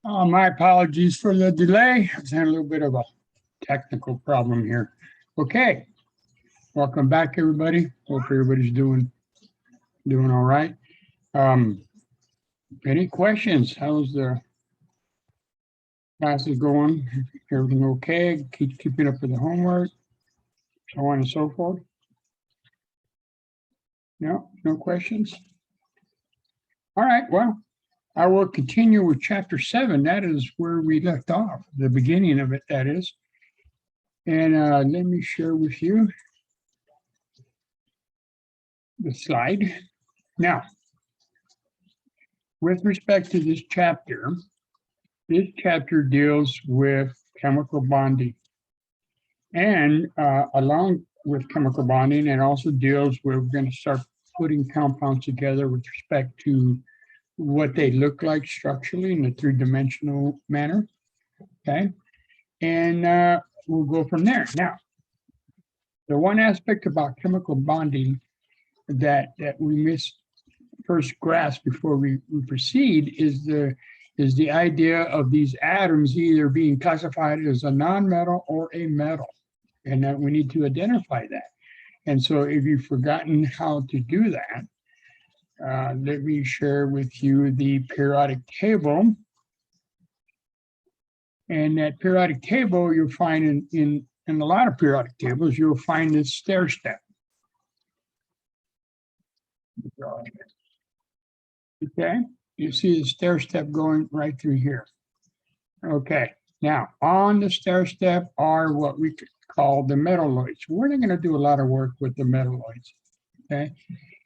My apologies for the delay. I was having a little bit of a technical problem here. Okay, welcome back, everybody. Hope everybody's doing all right. Any questions? How's the classes going? Everything okay? Keeping up with the homework, so on and so forth. No questions. All right. Well, I will continue with chapter 7. That is where we left off, the beginning of it, that is. And let me share with you the slide. Now, with respect to this chapter deals with chemical bonding. And along with chemical bonding, it also deals with, we're going to start putting compounds together with respect to what they look like structurally in a three-dimensional manner, okay? And we'll go from there. Now, the one aspect about chemical bonding that we must first grasp before we proceed is the idea of these atoms either being classified as a non-metal or a metal, and that we need to identify that. And so if you've forgotten how to do that, let me share with you the periodic table. And that periodic table you'll find in a lot of periodic tables, you'll find this stair step. Okay, you see the stair step going right through here. Okay, now on the stair step are what we call the metalloids. We're not going to do a lot of work with the metalloids. Okay,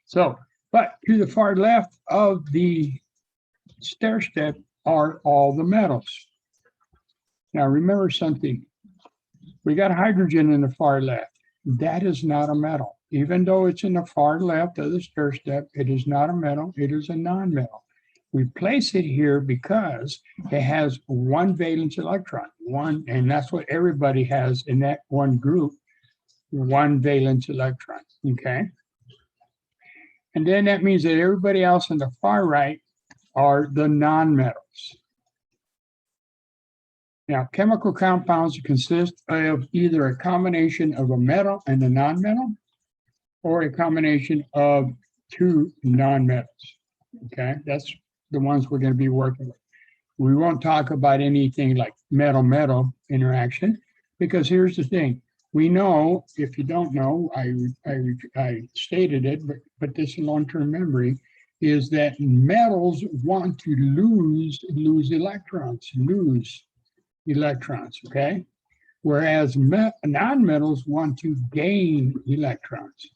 so but to the far left of the stair step are all the metals. Now remember something, we got hydrogen in the far left. That is not a metal. Even though it's in the far left of the stair step, it is not a metal, it is a non-metal. We place it here because it has one valence electron, and that's what everybody has in that one group, one valence electron, okay? And then that means that everybody else on the far right are the non-metals. Now, chemical compounds consist of either a combination of a metal and a non-metal, or a combination of two non-metals. Okay, that's the ones we're going to be working with. We won't talk about anything like metal-metal interaction, because here's the thing. We know, if you don't know, I stated it, but this long-term memory is that metals want to lose electrons, okay? Whereas non-metals want to gain electrons.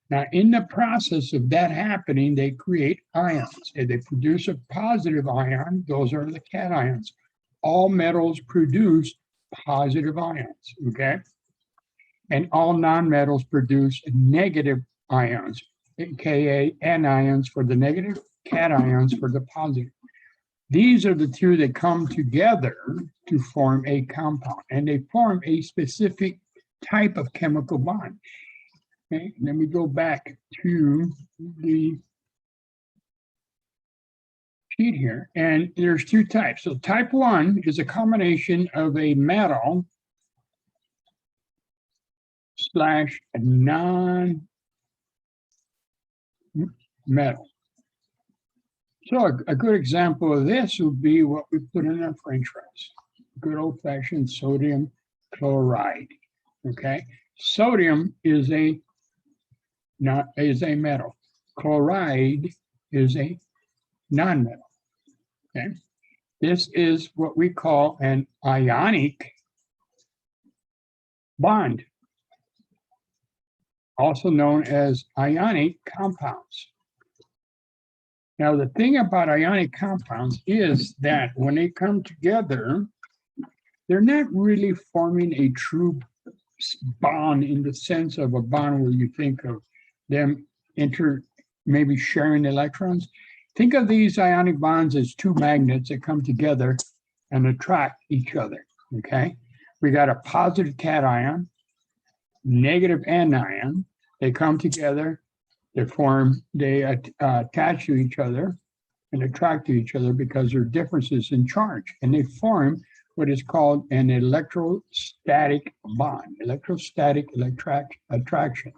Now, in the process of that happening, they create ions, and they produce a positive ion. Those are the cations. All metals produce positive ions, okay? And all non-metals produce negative ions, aka anions for the negative, cations for the positive. These are the two that come together to form a compound, and they form a specific type of chemical bond. Okay, let me go back to the sheet here, and there's two types. So type 1 is a combination of a metal slash non-metal. So a good example of this would be what we put in our French fries, good old-fashioned sodium chloride. Okay, sodium is a metal. Chloride is a non-metal. Okay, this is what we call an ionic bond, also known as ionic compounds. Now, the thing about ionic compounds is that when they come together, they're not really forming a true bond in the sense of a bond where you think of them maybe sharing electrons. Think of these ionic bonds as two magnets that come together and attract each other, okay? We got a positive cation, negative anion. They come together, they attach to each other, and attract to each other because there are differences in charge, and they form what is called an electrostatic bond, electrostatic attraction.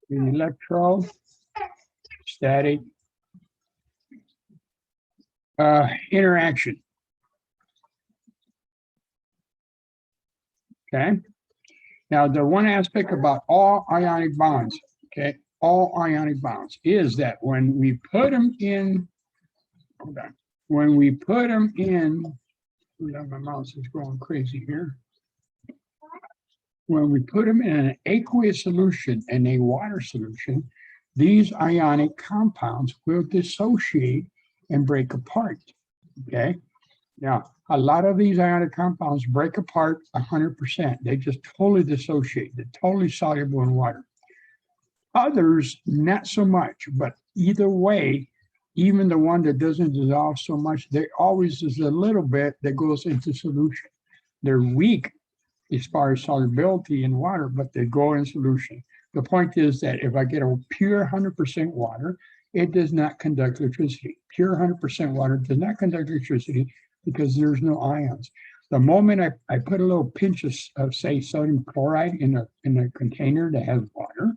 The electrostatic interaction. Okay. Now, the one aspect about all ionic bonds, okay, all ionic bonds is that when we put them in, hold on, when we put them in, my mouse is going crazy here. When we put them in an aqueous solution and a water solution, these ionic compounds will dissociate and break apart, okay? Now, a lot of these ionic compounds break apart 100%. They just totally dissociate. They're totally soluble in water. Others, not so much, but either way, even the one that doesn't dissolve so much, there always is a little bit that goes into solution. They're weak as far as solubility in water, but they go in solution. The point is that if I get a pure 100% water, it does not conduct electricity. Pure 100% water does not conduct electricity because there's no ions. The moment I put a little pinch of say, sodium chloride in a container that has water,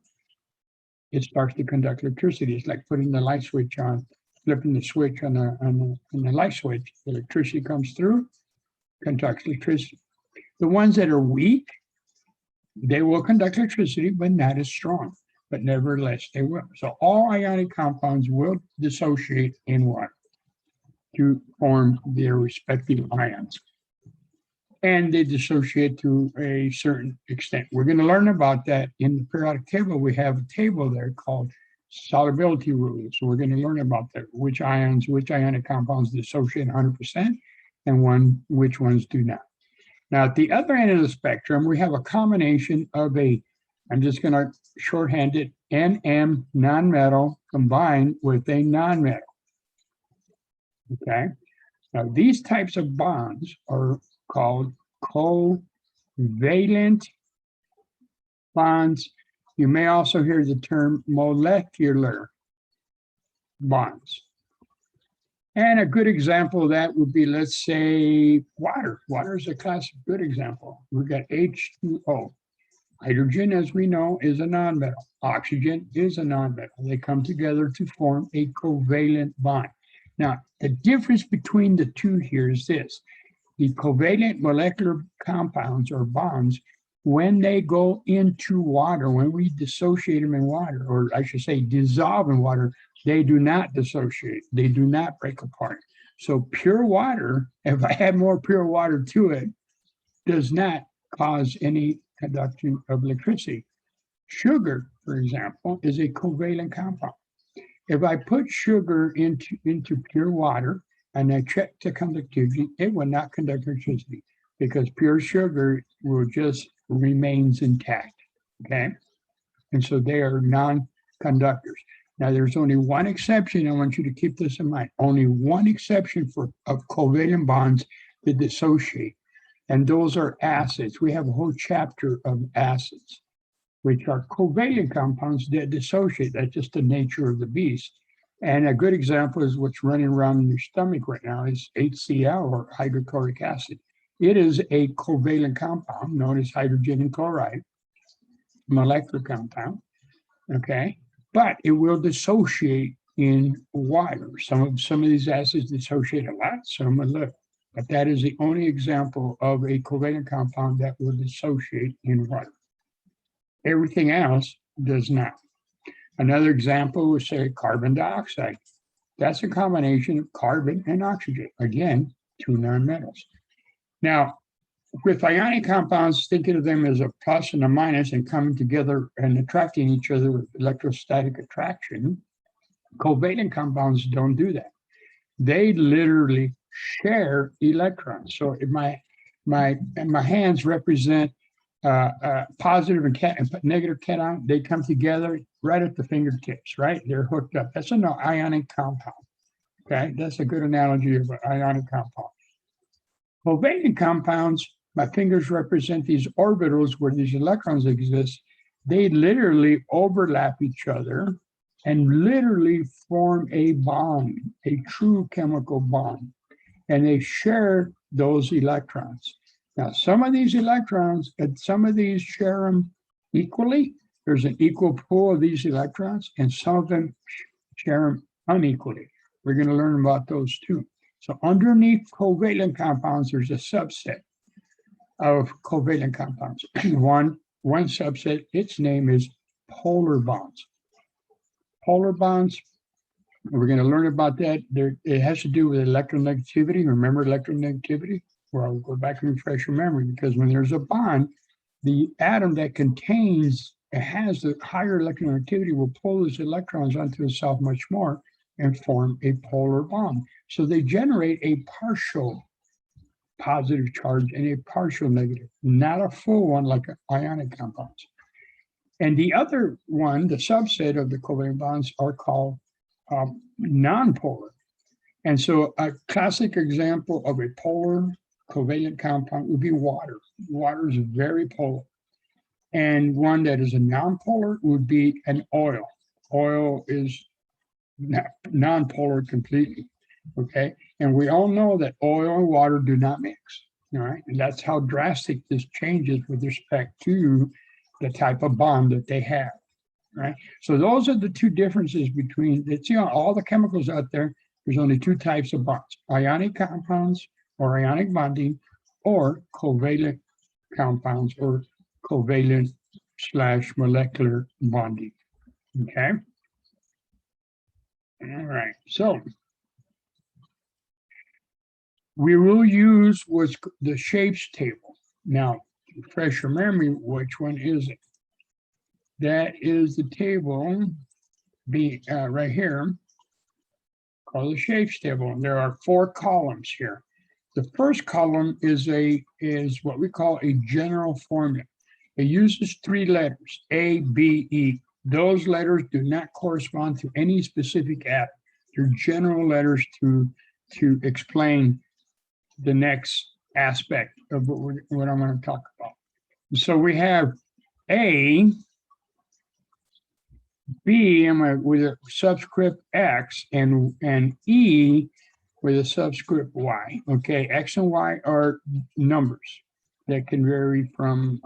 it starts to conduct electricity. It's like putting the light switch on, flipping the switch on the light switch. The electricity comes through, conducts electricity. The ones that are weak, they will conduct electricity, but not as strong. But nevertheless, they will. So all ionic compounds will dissociate in water to form their respective ions. And they dissociate to a certain extent. We're going to learn about that in the periodic table. We have a table there called solubility rules. So we're going to learn about that, which ionic compounds dissociate 100% and which ones do not. Now, at the other end of the spectrum, we have a combination of I'm just going to shorthand it, NM nonmetal combined with a nonmetal. Okay. Now, these types of bonds are called covalent bonds. You may also hear the term molecular bonds. And a good example of that would be, let's say, water. Water is a classic good example. We've got H2O. Hydrogen, as we know, is a nonmetal. Oxygen is a nonmetal. They come together to form a covalent bond. Now, the difference between the two here is this. The covalent molecular compounds or bonds, when they go into water, when we dissociate them in water, or I should say dissolve in water, they do not dissociate. They do not break apart. So pure water, if I add more pure water to it, does not cause any conduction of electricity. Sugar, for example, is a covalent compound. If I put sugar into pure water and I check the conductivity, it will not conduct electricity because pure sugar will just remains intact, okay? And so they are non-conductors. Now, there's only one exception. I want you to keep this in mind. Only one exception of covalent bonds that dissociate, and those are acids. We have a whole chapter of acids, which are covalent compounds that dissociate. That's just the nature of the beast. And a good example is what's running around in your stomach right now is HCl, or hydrochloric acid. It is a covalent compound known as hydrogen and chloride, molecular compound, okay? But it will dissociate in water. Some of these acids dissociate a lot, some a little. But that is the only example of a covalent compound that will dissociate in water. Everything else does not. Another example would say carbon dioxide. That's a combination of carbon and oxygen. Again, two nonmetals. Now, with ionic compounds, thinking of them as a plus and a minus and coming together and attracting each other with electrostatic attraction, covalent compounds don't do that. They literally share electrons. So if my hands represent positive and negative cation, they come together right at the fingertips, right? They're hooked up. That's an ionic compound. Okay, that's a good analogy of an ionic compound. Covalent compounds, my fingers represent these orbitals where these electrons exist. They literally overlap each other and literally form a bond, a true chemical bond. And they share those electrons. Now, some of these electrons, and some of these share them equally. There's an equal pool of these electrons, and some of them share them unequally. We're going to learn about those too. So underneath covalent compounds, there's a subset of covalent compounds. One subset, its name is polar bonds. Polar bonds, we're going to learn about that. It has to do with electronegativity. Remember electronegativity? Well, I'll go back and refresh your memory, because when there's a bond, the atom that contains, it has the higher electronegativity will pull those electrons onto itself much more and form a polar bond. So they generate a partial positive charge and a partial negative, not a full one like ionic compounds. And the other one, the subset of the covalent bonds, are called nonpolar. And so a classic example of a polar covalent compound would be water. Water is very polar. And one that is a nonpolar would be an oil. Oil is nonpolar completely, okay? And we all know that oil and water do not mix, all right? And that's how drastic this changes with respect to the type of bond that they have, right? So those are the two differences between, all the chemicals out there. There's only two types of bonds: ionic compounds or ionic bonding, or covalent compounds or covalent/molecular bonding, okay? All right, so we will use what's the shapes table. Now, to refresh your memory, which one is it? That is the table right here, called the shapes table. There are 4 columns here. The first column is what we call a general formula. It uses 3 letters, A, B, E. Those letters do not correspond to any specific atom. They're general letters to explain the next aspect of what I'm going to talk about. So we have A, B with a subscript X, and E with a subscript Y. Okay, X and Y are numbers that can vary from,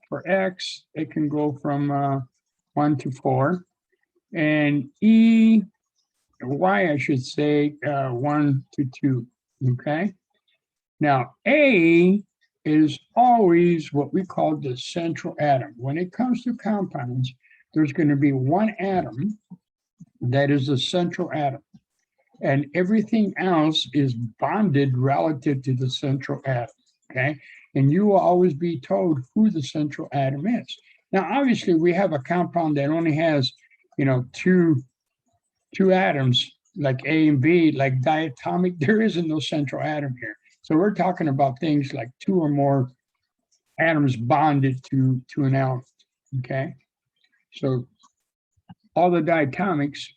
for X, it can go from 1 to 4, and Y, I should say, 1 to 2, okay? Now, A is always what we call the central atom. When it comes to compounds, there's going to be one atom that is the central atom, and everything else is bonded relative to the central atom, okay? And you will always be told who the central atom is. Now, obviously, we have a compound that only has, two atoms, like A and B, like diatomic. There isn't no central atom here. So we're talking about things like 2 or more atoms bonded to an element, okay? So all the diatomics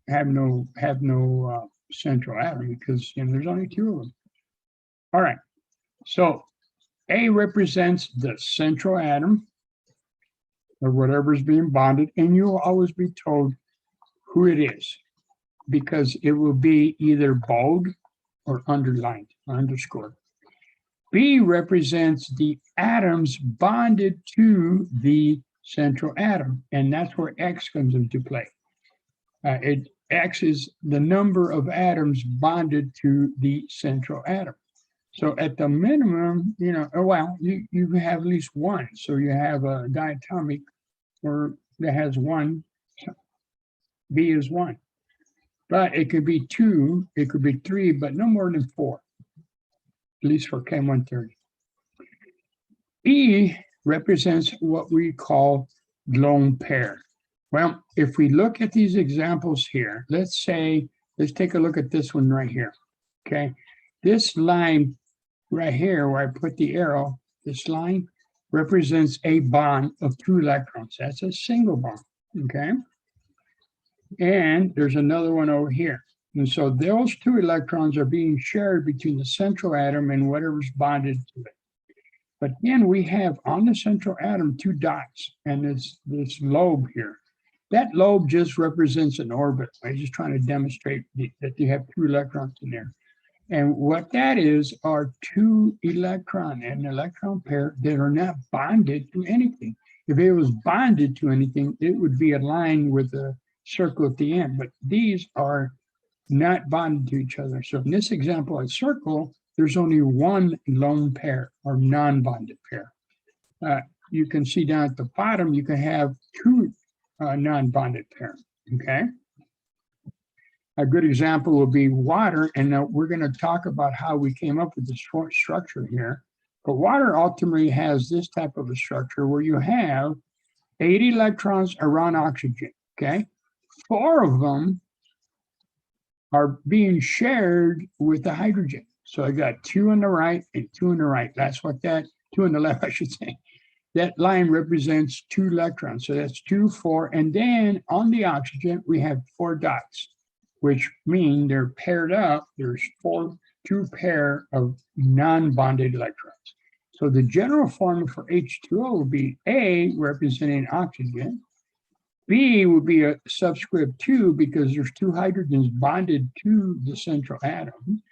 have no central atom, because there's only 2 of them. All right, so A represents the central atom, or whatever's being bonded, and you will always be told who it is, because it will be either bold or underlined, or underscored. B represents the atoms bonded to the central atom, and that's where X comes into play. X is the number of atoms bonded to the central atom. So at the minimum, you have at least 1. So you have a diatomic that has 1, B is 1. But it could be 2, it could be 3, but no more than 4, at least for Chem 130. E represents what we call lone pair. Well, if we look at these examples here, let's take a look at this one right here, okay? This line right here where I put the arrow, this line represents a bond of 2 electrons. That's a single bond, okay? And there's another one over here. And so those 2 electrons are being shared between the central atom and whatever's bonded to it. But then we have on the central atom 2 dots, and it's this lobe here. That lobe just represents an orbit. I'm just trying to demonstrate that you have 2 electrons in there. And what that is are 2 electron and electron pair that are not bonded to anything. If it was bonded to anything, it would be aligned with a circle at the end, but these are not bonded to each other. So in this example, a circle, there's only 1 lone pair or non-bonded pair. You can see down at the bottom, you can have 2 non-bonded pairs, okay? A good example will be water, and now we're going to talk about how we came up with this structure here. But water ultimately has this type of a structure where you have 8 electrons around oxygen, okay? 4 of them are being shared with the hydrogen. So I got 2 on the right and 2 on the right. That's what that, 2 on the left, I should say. That line represents 2 electrons. So that's 2, 4. And then on the oxygen, we have 4 dots, which mean they're paired up. There's 2 pair of non-bonded electrons. So the general formula for H2O would be A representing oxygen. B would be a subscript 2 because there's 2 hydrogens bonded to the central atom.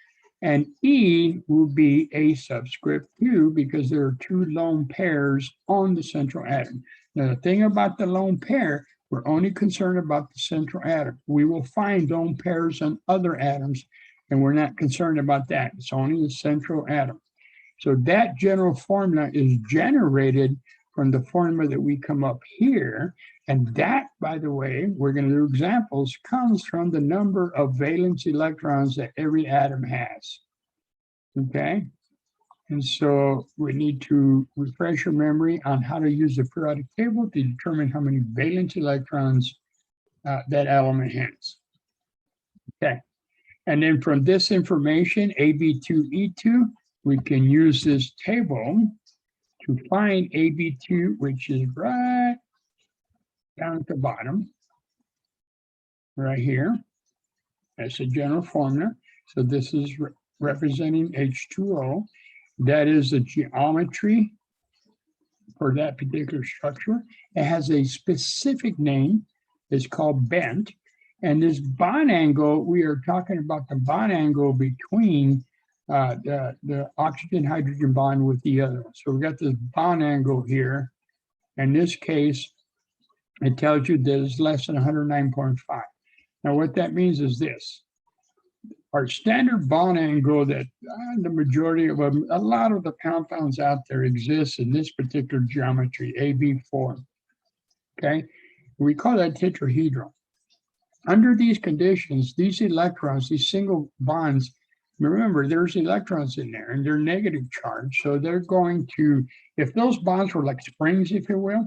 And E will be a subscript 2 because there are 2 lone pairs on the central atom. Now, the thing about the lone pair, we're only concerned about the central atom. We will find lone pairs on other atoms, and we're not concerned about that. It's only the central atom. So that general formula is generated from the formula that we come up here. And that, by the way, we're going to do examples, comes from the number of valence electrons that every atom has. Okay? And so we need to refresh your memory on how to use the periodic table to determine how many valence electrons that element has. Okay. And then from this information, AB2E2, we can use this table to find AB2, which is right down at the bottom, right here. That's a general formula. So this is representing H2O. That is the geometry for that particular structure. It has a specific name. It's called bent. And this bond angle, we are talking about the bond angle between the oxygen-hydrogen bond with the other one. So we got this bond angle here. In this case, it tells you that it's less than 109.5. Now, what that means is this. Our standard bond angle that the majority of them, a lot of the compounds out there exist in this particular geometry, AB4. Okay, we call that tetrahedral. Under these conditions, these electrons, these single bonds, remember there's electrons in there and they're negative charged. So they're going to, if those bonds were like springs, if you will,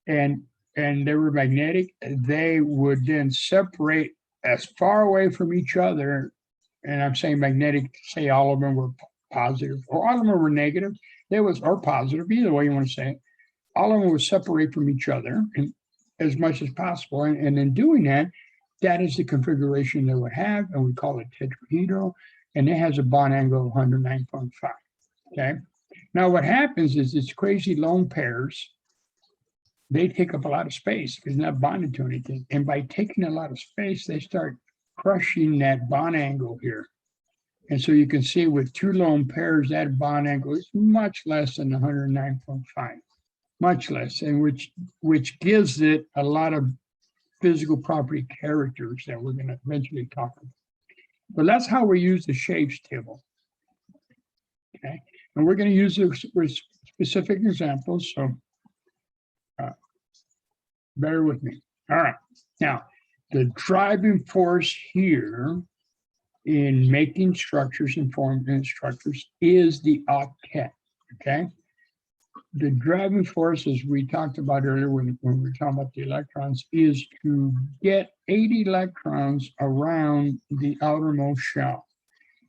and they were magnetic, they would then separate as far away from each other. And I'm saying magnetic, say all of them were positive, or all of them were negative. They was, or positive, either way you want to say it. All of them would separate from each other and as much as possible. And in doing that, that is the configuration they would have, and we call it tetrahedral. And it has a bond angle of 109.5. Okay. Now what happens is these crazy lone pairs, they take up a lot of space because they're not bonded to anything. And by taking a lot of space, they start crushing that bond angle here. And so you can see with 2 lone pairs, that bond angle is much less than 109.5, much less, and which gives it a lot of physical property characters that we're going to eventually talk about. But that's how we use the shapes table. Okay, and we're going to use it with specific examples. So bear with me. All right. Now, the driving force here in making structures and forming structures is the octet. Okay. The driving force, as we talked about earlier when we were talking about the electrons, is to get 8 electrons around the outermost shell.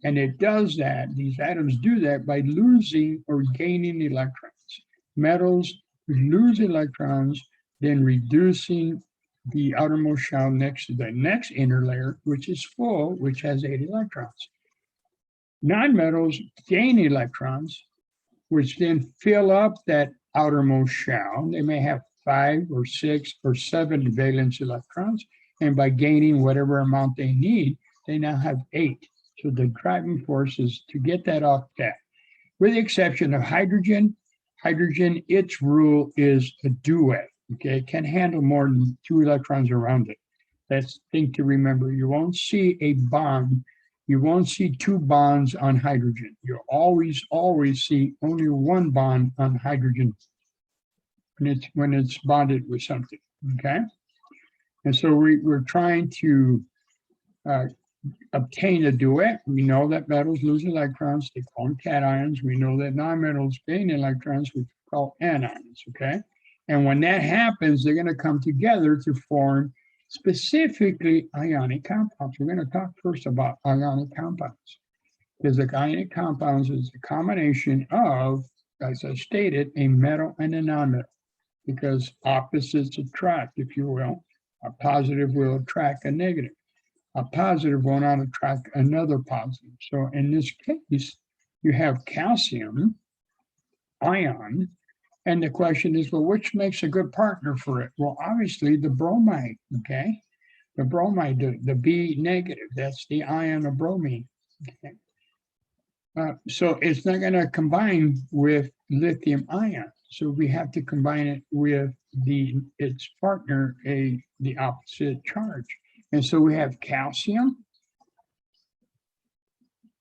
And it does that, these atoms do that by losing or gaining electrons. Metals lose electrons, then reducing the outermost shell next to the next inner layer, which is full, which has 8 electrons. Nonmetals gain electrons, which then fill up that outermost shell. They may have 5 or 6 or 7 valence electrons. And by gaining whatever amount they need, they now have 8. So the driving force is to get that octet. With the exception of hydrogen, its rule is a duet. Okay, it can handle more than 2 electrons around it. That's the thing to remember. You won't see a bond. You won't see 2 bonds on hydrogen. You'll always see only 1 bond on hydrogen when it's bonded with something. Okay, and so we're trying to obtain a duet. We know that metals lose electrons, they form cations. We know that nonmetals gain electrons, which we call anions, okay? And when that happens, they're going to come together to form specifically ionic compounds. We're going to talk first about ionic compounds, because the ionic compounds is a combination of, as I stated, a metal and a nonmetal, because opposites attract, if you will. A positive will attract a negative. A positive will not attract another positive. So in this case, you have calcium ion, and the question is, well, which makes a good partner for it? Well, obviously the bromide, okay? The bromide, the B negative, that's the ion of bromine. Okay? So it's not going to combine with lithium ion. So we have to combine it with its partner, the opposite charge. And so we have calcium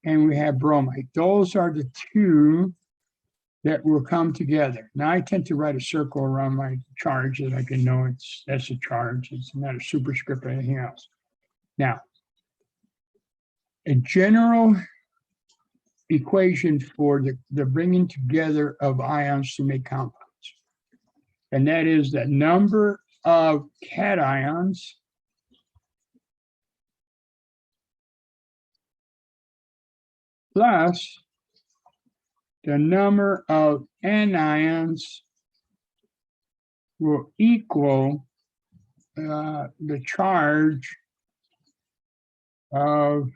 and we have bromide. Those are the 2 that will come together. Now I tend to write a circle around my charge that I can know that's a charge. It's not a superscript or anything else. Now, a general equation for the bringing together of ions to make compounds. And that is the number of cations plus the number of anions will equal the charge of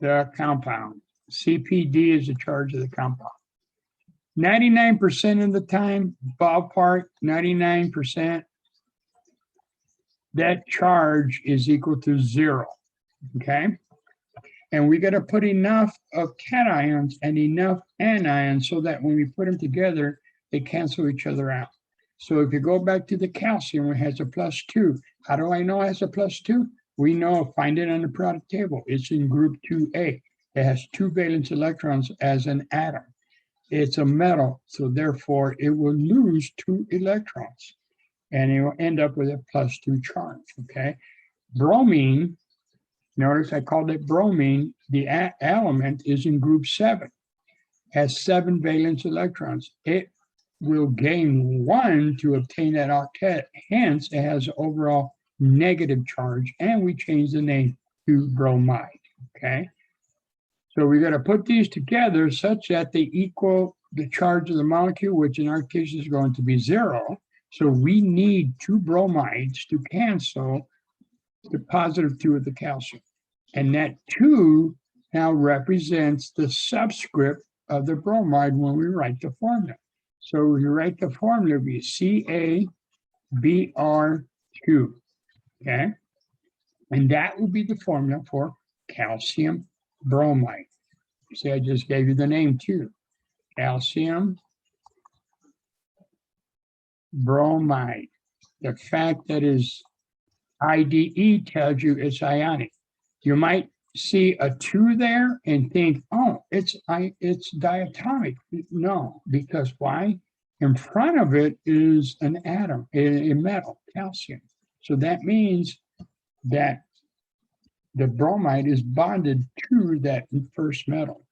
the compound. CPD is the charge of the compound. 99% of the time, ballpark, 99%, that charge is equal to 0, okay? And we got to put enough of cations and enough anions so that when we put them together, they cancel each other out. So if you go back to the calcium, it has a +2. How do I know it has a +2? We know, find it on the periodic table. It's in group 2A. It has 2 valence electrons as an atom. It's a metal, so therefore it will lose 2 electrons. And it will end up with a +2 charge, okay? Bromine, notice I called it bromine. The element is in group 7, has 7 valence electrons. It will gain 1 to obtain that octet. Hence, it has overall negative charge, and we change the name to bromide, okay? So we got to put these together such that they equal the charge of the molecule, which in our case is going to be 0. So we need 2 bromides to cancel the +2 of the calcium. And that 2 now represents the subscript of the bromide when we write the formula. So we write the formula be CaBr2, okay? And that will be the formula for calcium bromide. See, I just gave you the name too. Calcium bromide. The fact that is IDE tells you it's ionic. You might see a 2 there and think, oh, it's diatomic. No, because why? In front of it is an atom, a metal, calcium. So that means that the bromide is bonded to that first metal.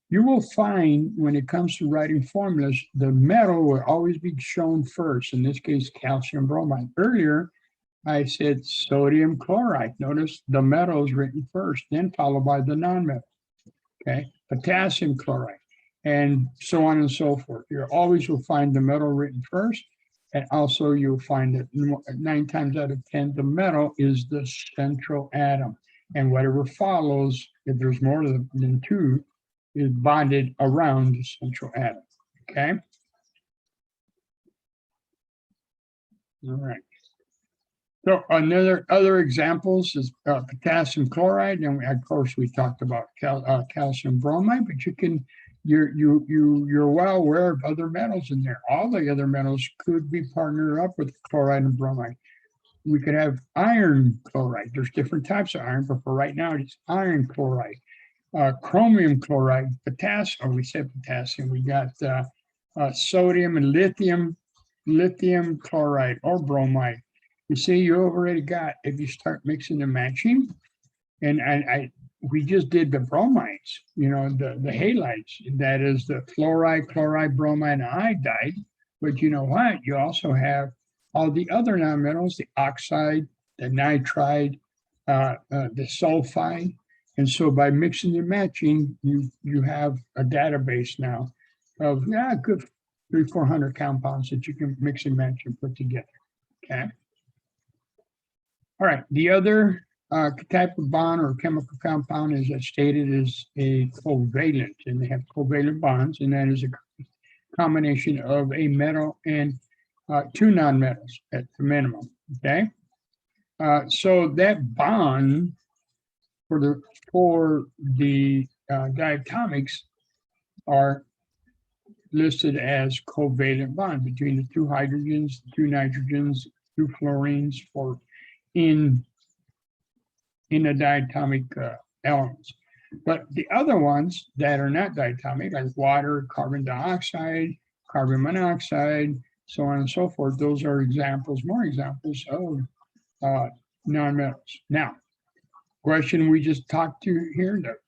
You will find when it comes to writing formulas, the metal will always be shown first, in this case, calcium bromide. Earlier, I said sodium chloride. Notice the metal is written first, then followed by the nonmetal, okay? Potassium chloride, and so on and so forth. You always will find the metal written first, and also you'll find that 9 times out of 10, the metal is the central atom. And whatever follows, if there's more than 2, is bonded around the central atom, okay? All right. So other examples is potassium chloride, and of course we talked about calcium bromide. But you're well aware of other metals in there. All the other metals could be partnered up with chloride and bromide. We could have iron chloride. There's different types of iron, but for right now it's iron chloride, chromium chloride, potassium. Oh, we said potassium. We got sodium and lithium chloride or bromide. You see, you already got, if you start mixing and matching, and we just did the bromides, you know, the halides, that is the fluoride, chloride, bromide, and iodide. But you know what? You also have all the other nonmetals, the oxide, the nitride, the sulfide. And so by mixing and matching, you have a database now of good 300-400 compounds that you can mix and match and put together. Okay. All right, the other type of bond or chemical compound, as I stated, is a covalent, and they have covalent bonds, and that is a combination of a metal and two nonmetals at the minimum. Okay, so that bond for the diatomics are listed as covalent bond between the two hydrogens, the two nitrogens, two fluorines for in the diatomic elements. But the other ones that are not diatomic, like water, carbon dioxide, carbon monoxide, so on and so forth, those are more examples of nonmetals. Now, question we just talked to here,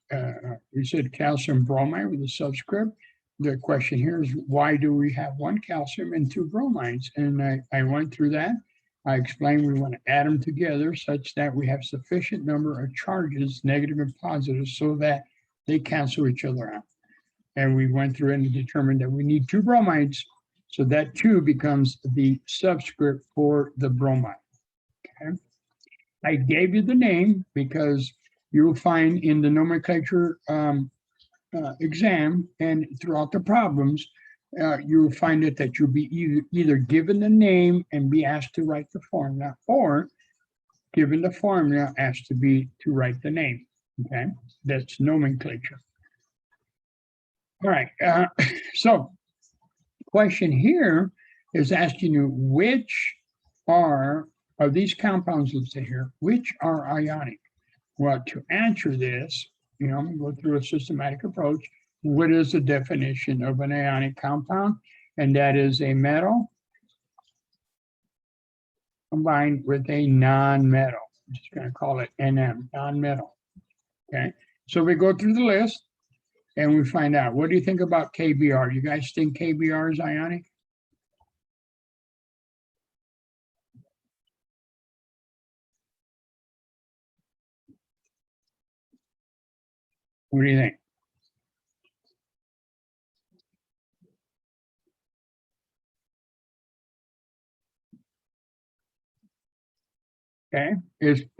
we said calcium bromide with a subscript. The question here is, why do we have one calcium and two bromides? And I went through that. I explained we want to add them together such that we have sufficient number of charges, negative and positive, so that they cancel each other out. And we went through and determined that we need two bromides, so that two becomes the subscript for the bromide. Okay. I gave you the name because you'll find in the nomenclature exam and throughout the problems, you'll find it that you'll be either given the name and be asked to write the formula, or given the formula asked to write the name. Okay, that's nomenclature. All right, so question here is asking you which are these compounds listed here, which are ionic? Well, to answer this, you know, I'm going to go through a systematic approach. What is the definition of an ionic compound? And that is a metal combined with a non-metal. I'm just going to call it NM, non-metal. Okay, so we go through the list and we find out. What do you think about KBr? You guys think KBr is ionic? What do you think? Okay,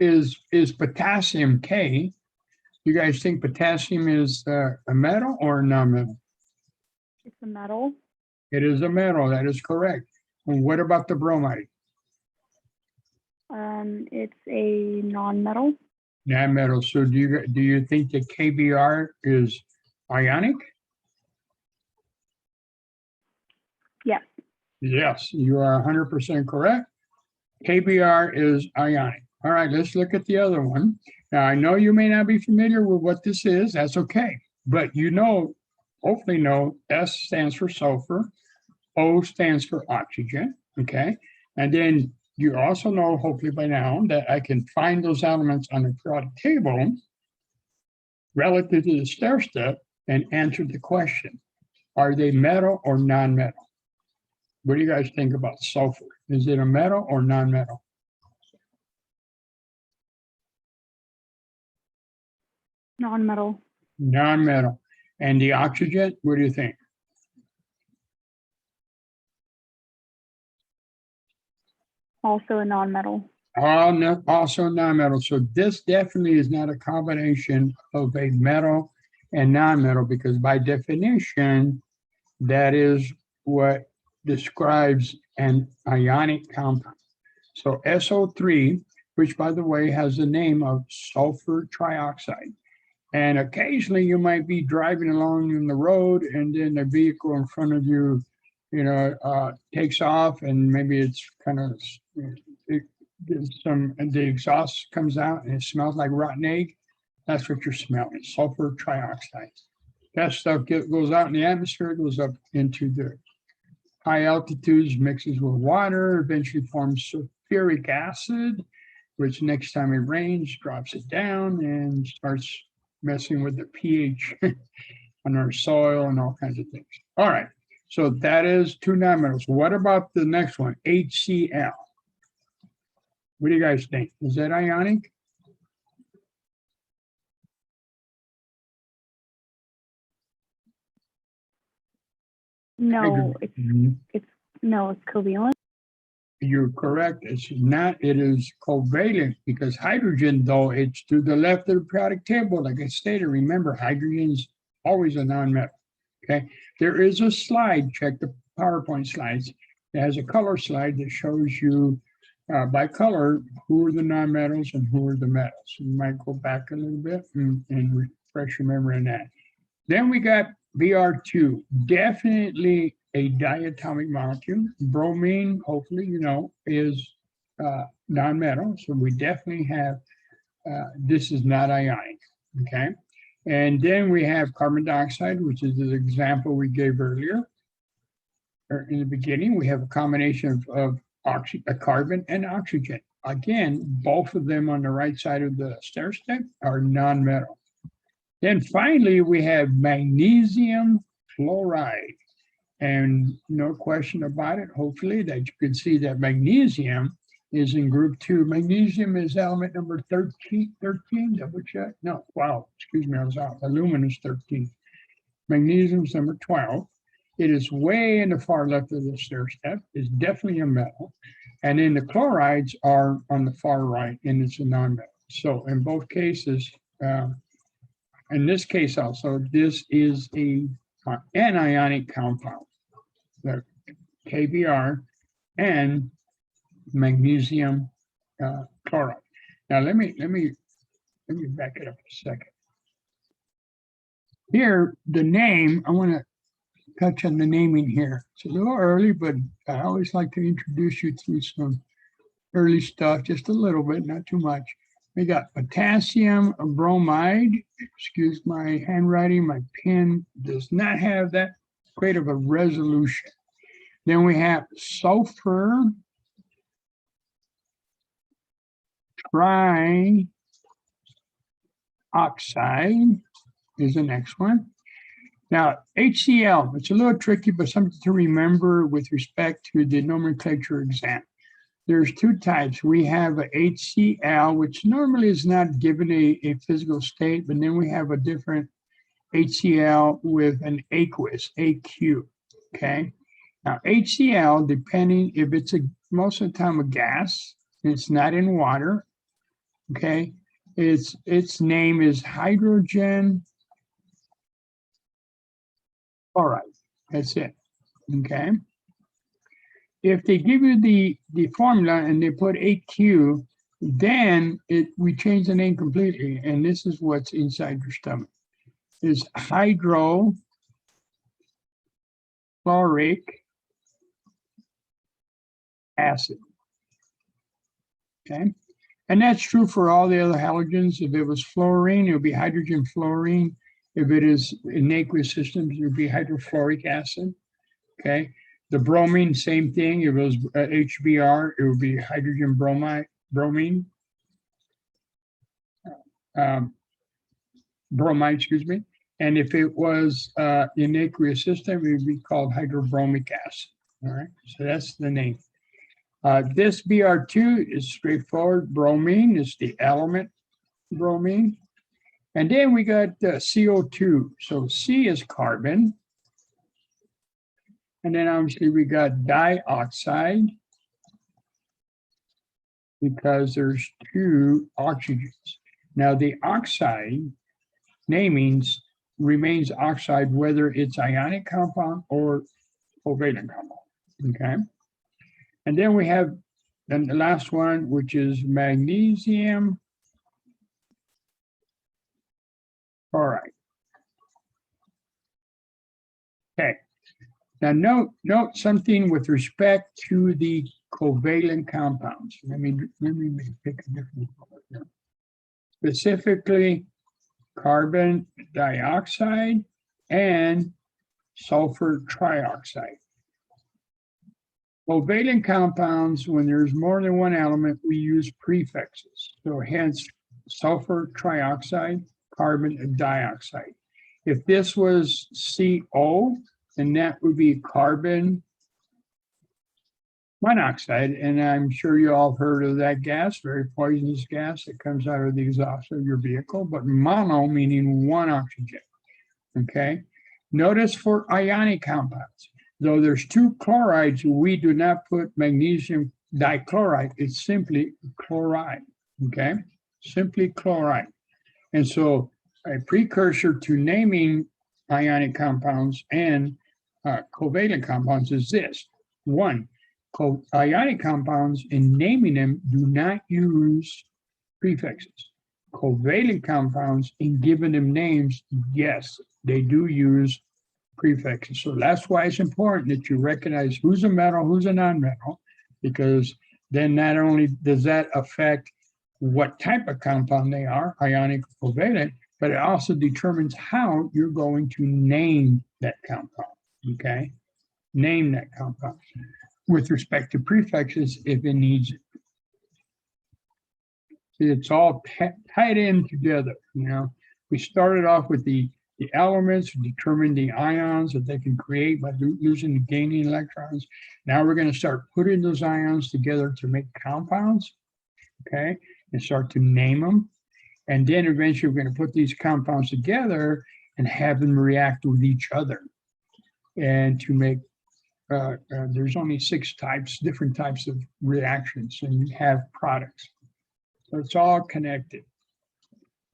is potassium K? You guys think potassium is a metal or a non-metal? It's a metal. It is a metal. That is correct. And what about the bromide? It's a non-metal. Non-metal. So do you think that KBr is ionic? Yes. Yes, you are 100% correct. KBr is ionic. All right, let's look at the other one. Now, I know you may not be familiar with what this is. That's okay. But you know, hopefully know, S stands for sulfur, O stands for oxygen, okay? And then you also know, hopefully by now, that I can find those elements on the periodic table relative to the stair step and answer the question. Are they metal or non-metal? What do you guys think about sulfur? Is it a metal or non-metal? Non-metal. Non-metal. And the oxygen, what do you think? Also a non-metal. Also non-metal. So this definitely is not a combination of a metal and non-metal, because by definition, that is what describes an ionic compound. So SO3, which by the way has the name of sulfur trioxide. And occasionally you might be driving along in the road and then a vehicle in front of you, takes off and maybe it's kind of, it gives and the exhaust comes out and it smells like rotten egg. That's what you're smelling, sulfur trioxide. That stuff goes out in the atmosphere, goes up into the high altitudes, mixes with water, eventually forms sulfuric acid, which next time it rains, drops it down and starts messing with the pH on our soil and all kinds of things. All right, so that is two nonmetals. What about the next one, HCl? What do you guys think? Is that ionic? No, it's covalent. You're correct. It's not, it is covalent because hydrogen, though, it's to the left of the periodic table. Like I stated, remember, hydrogen's always a nonmetal. Okay. There is a slide, check the PowerPoint slides. It has a color slide that shows you by color who are the nonmetals and who are the metals. You might go back a little bit and refresh your memory on that. Then we got Br2, definitely a diatomic molecule. Bromine, hopefully, is nonmetal. So we definitely have, this is not ionic, okay? And then we have carbon dioxide, which is the example we gave earlier. Or in the beginning, we have a combination of carbon and oxygen. Again, both of them on the right side of the stair step are nonmetal. Then finally, we have magnesium chloride. And no question about it, hopefully, that you can see that magnesium is in group 2. Magnesium is element number 13, double check. No, 12, excuse me, I was out. Aluminum is 13. Magnesium is number 12. It is way in the far left of the stair step. It's definitely a metal. And then the chlorides are on the far right, and it's a non-metal. So in both cases, in this case also, this is an ionic compound, the KBr and magnesium chloride. Now let me back it up a second. Here, the name, I want to touch on the naming here. It's a little early, but I always like to introduce you through some early stuff, just a little bit, not too much. We got potassium bromide. Excuse my handwriting, my pen does not have that great of a resolution. Then we have sulfur trioxide is the next one. Now, HCl, it's a little tricky, but something to remember with respect to the nomenclature exam. There's two types. We have a HCl, which normally is not given a physical state, but then we have a different HCl with an aqueous, AQ, okay? Now, HCl, depending if it's most of the time a gas, it's not in water, okay? Its name is hydrogen chloride. That's it, okay? If they give you the formula and they put AQ, then we change the name completely, and this is what's inside your stomach. Is hydrochloric acid. Okay, and that's true for all the other halogens. If it was fluorine, it would be hydrogen fluorine. If it is in aqueous systems, it would be hydrofluoric acid. Okay. The bromine, same thing. If it was HBr, it would be hydrogen bromine. Bromide, excuse me. And if it was in aqueous system, it would be called hydrobromic acid. All right, so that's the name. This Br2 is straightforward. Bromine is the element bromine. And then we got CO2. So C is carbon. And then obviously we got dioxide because there's two oxygens. Now the oxide namings remains oxide whether it's ionic compound or covalent compound, okay? And then we have then the last one, which is magnesium chloride. Okay. Now note something with respect to the covalent compounds. Let me pick a different color here. Specifically, carbon dioxide and sulfur trioxide. Covalent compounds, when there's more than one element, we use prefixes. So hence sulfur trioxide, carbon dioxide. If this was CO, then that would be carbon monoxide. And I'm sure you all heard of that gas, very poisonous gas that comes out of the exhaust of your vehicle, but mono meaning one oxygen. Okay. Notice for ionic compounds, though there's two chlorides, we do not put magnesium dichloride. It's simply chloride. Okay. Simply chloride. And so a precursor to naming ionic compounds and covalent compounds is this. One, ionic compounds in naming them do not use prefixes. Covalent compounds in giving them names, yes, they do use prefixes. So that's why it's important that you recognize who's a metal, who's a non-metal, because then not only does that affect what type of compound they are, ionic or covalent, but it also determines how you're going to name that compound, okay? Name that compound with respect to prefixes if it needs it. See, it's all tied in together, you know? We started off with the elements, determine the ions that they can create by losing and gaining electrons. Now we're going to start putting those ions together to make compounds, okay? And start to name them. And then eventually we're going to put these compounds together and have them react with each other. And to make, there's only 6 types, different types of reactions, and you have products. So it's all connected.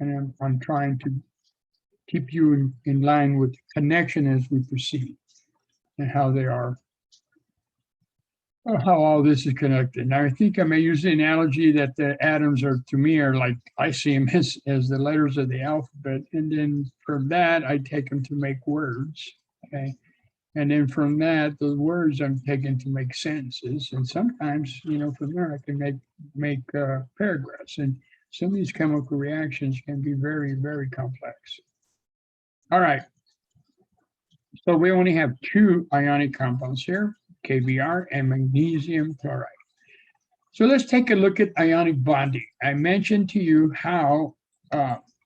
And I'm trying to keep you in line with the connection as we proceed and how they are, how all this is connected. Now, I think I may use the analogy that the atoms are, to me, are like, I see them as the letters of the alphabet. And then from that, I take them to make words, okay? And then from that, the words I'm taking to make sentences. And sometimes, you know, from there, I can make paragraphs. And some of these chemical reactions can be very, very complex. All right. So we only have 2 ionic compounds here, KBr and magnesium chloride. So let's take a look at ionic bonding. I mentioned to you how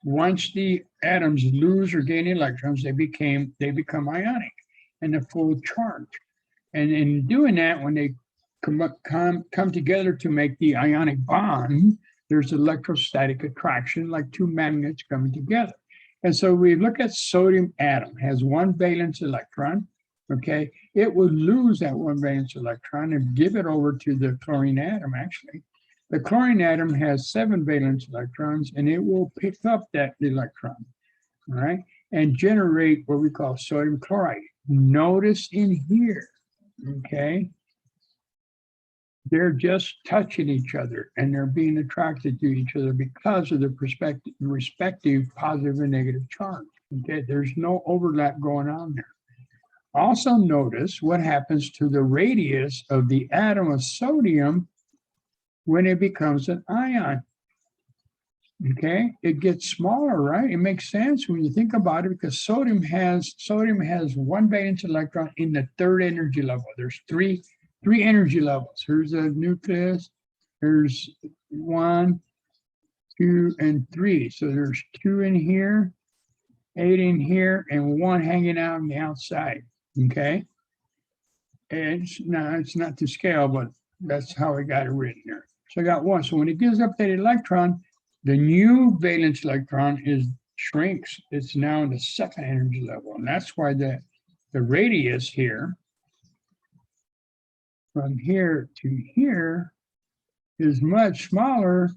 once the atoms lose or gain electrons, they become ionic and a full charge. And in doing that, when they come together to make the ionic bond, there's electrostatic attraction, like 2 magnets coming together. And so we look at sodium atom, has 1 valence electron, okay? It would lose that 1 valence electron and give it over to the chlorine atom, actually. The chlorine atom has 7 valence electrons, and it will pick up that electron, all right? And generate what we call sodium chloride. Notice in here, okay? They're just touching each other and they're being attracted to each other because of the respective positive and negative charge. Okay, there's no overlap going on there. Also notice what happens to the radius of the atom of sodium when it becomes an ion. Okay, it gets smaller, right? It makes sense when you think about it, because sodium has 1 valence electron in the 3rd energy level. There's three energy levels. Here's a nucleus. There's 1, 2, and 3. So there's 2 in here, 8 in here, and 1 hanging out on the outside. Okay. And it's not to scale, but that's how I got it written here. So I got 1. So when it gives up that electron, the new valence electron shrinks. It's now in the 2nd energy level. And that's why the radius here, from here to here, is much smaller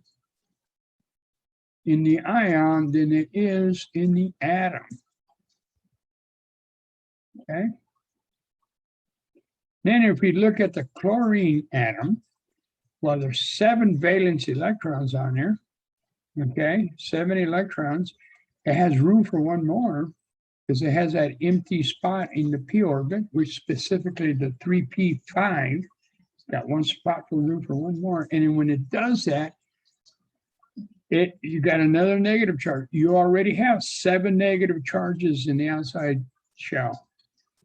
in the ion than it is in the atom. Okay. Then if we look at the chlorine atom, Well, there's 7 valence electrons on there. Okay, 7 electrons. It has room for one more because it has that empty spot in the p orbit, which specifically the 3p5. It's got one spot for room for one more. And then when it does that, you got another negative charge. You already have 7 negative charges in the outside shell.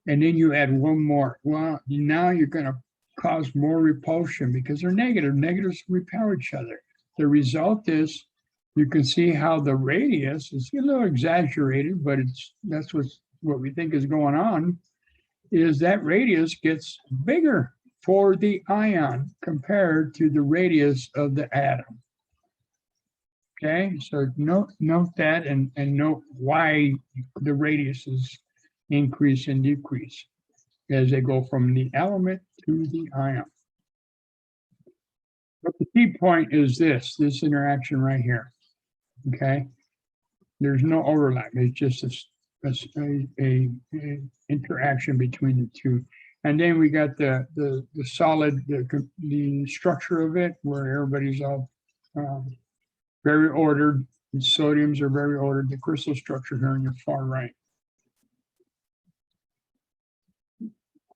And then you add one more. Well, now you're going to cause more repulsion because they're negative. Negatives repel each other. The result is you can see how the radius is a little exaggerated, but that's what we think is going on, is that radius gets bigger for the ion compared to the radius of the atom. Okay, so note that and note why the radiuses increase and decrease as they go from the element to the ion. But the key point is this interaction right here. Okay, there's no overlap. It's just a interaction between the two. And then we got the solid, the structure of it, where everybody's all very ordered. The sodiums are very ordered. The crystal structure here on your far right.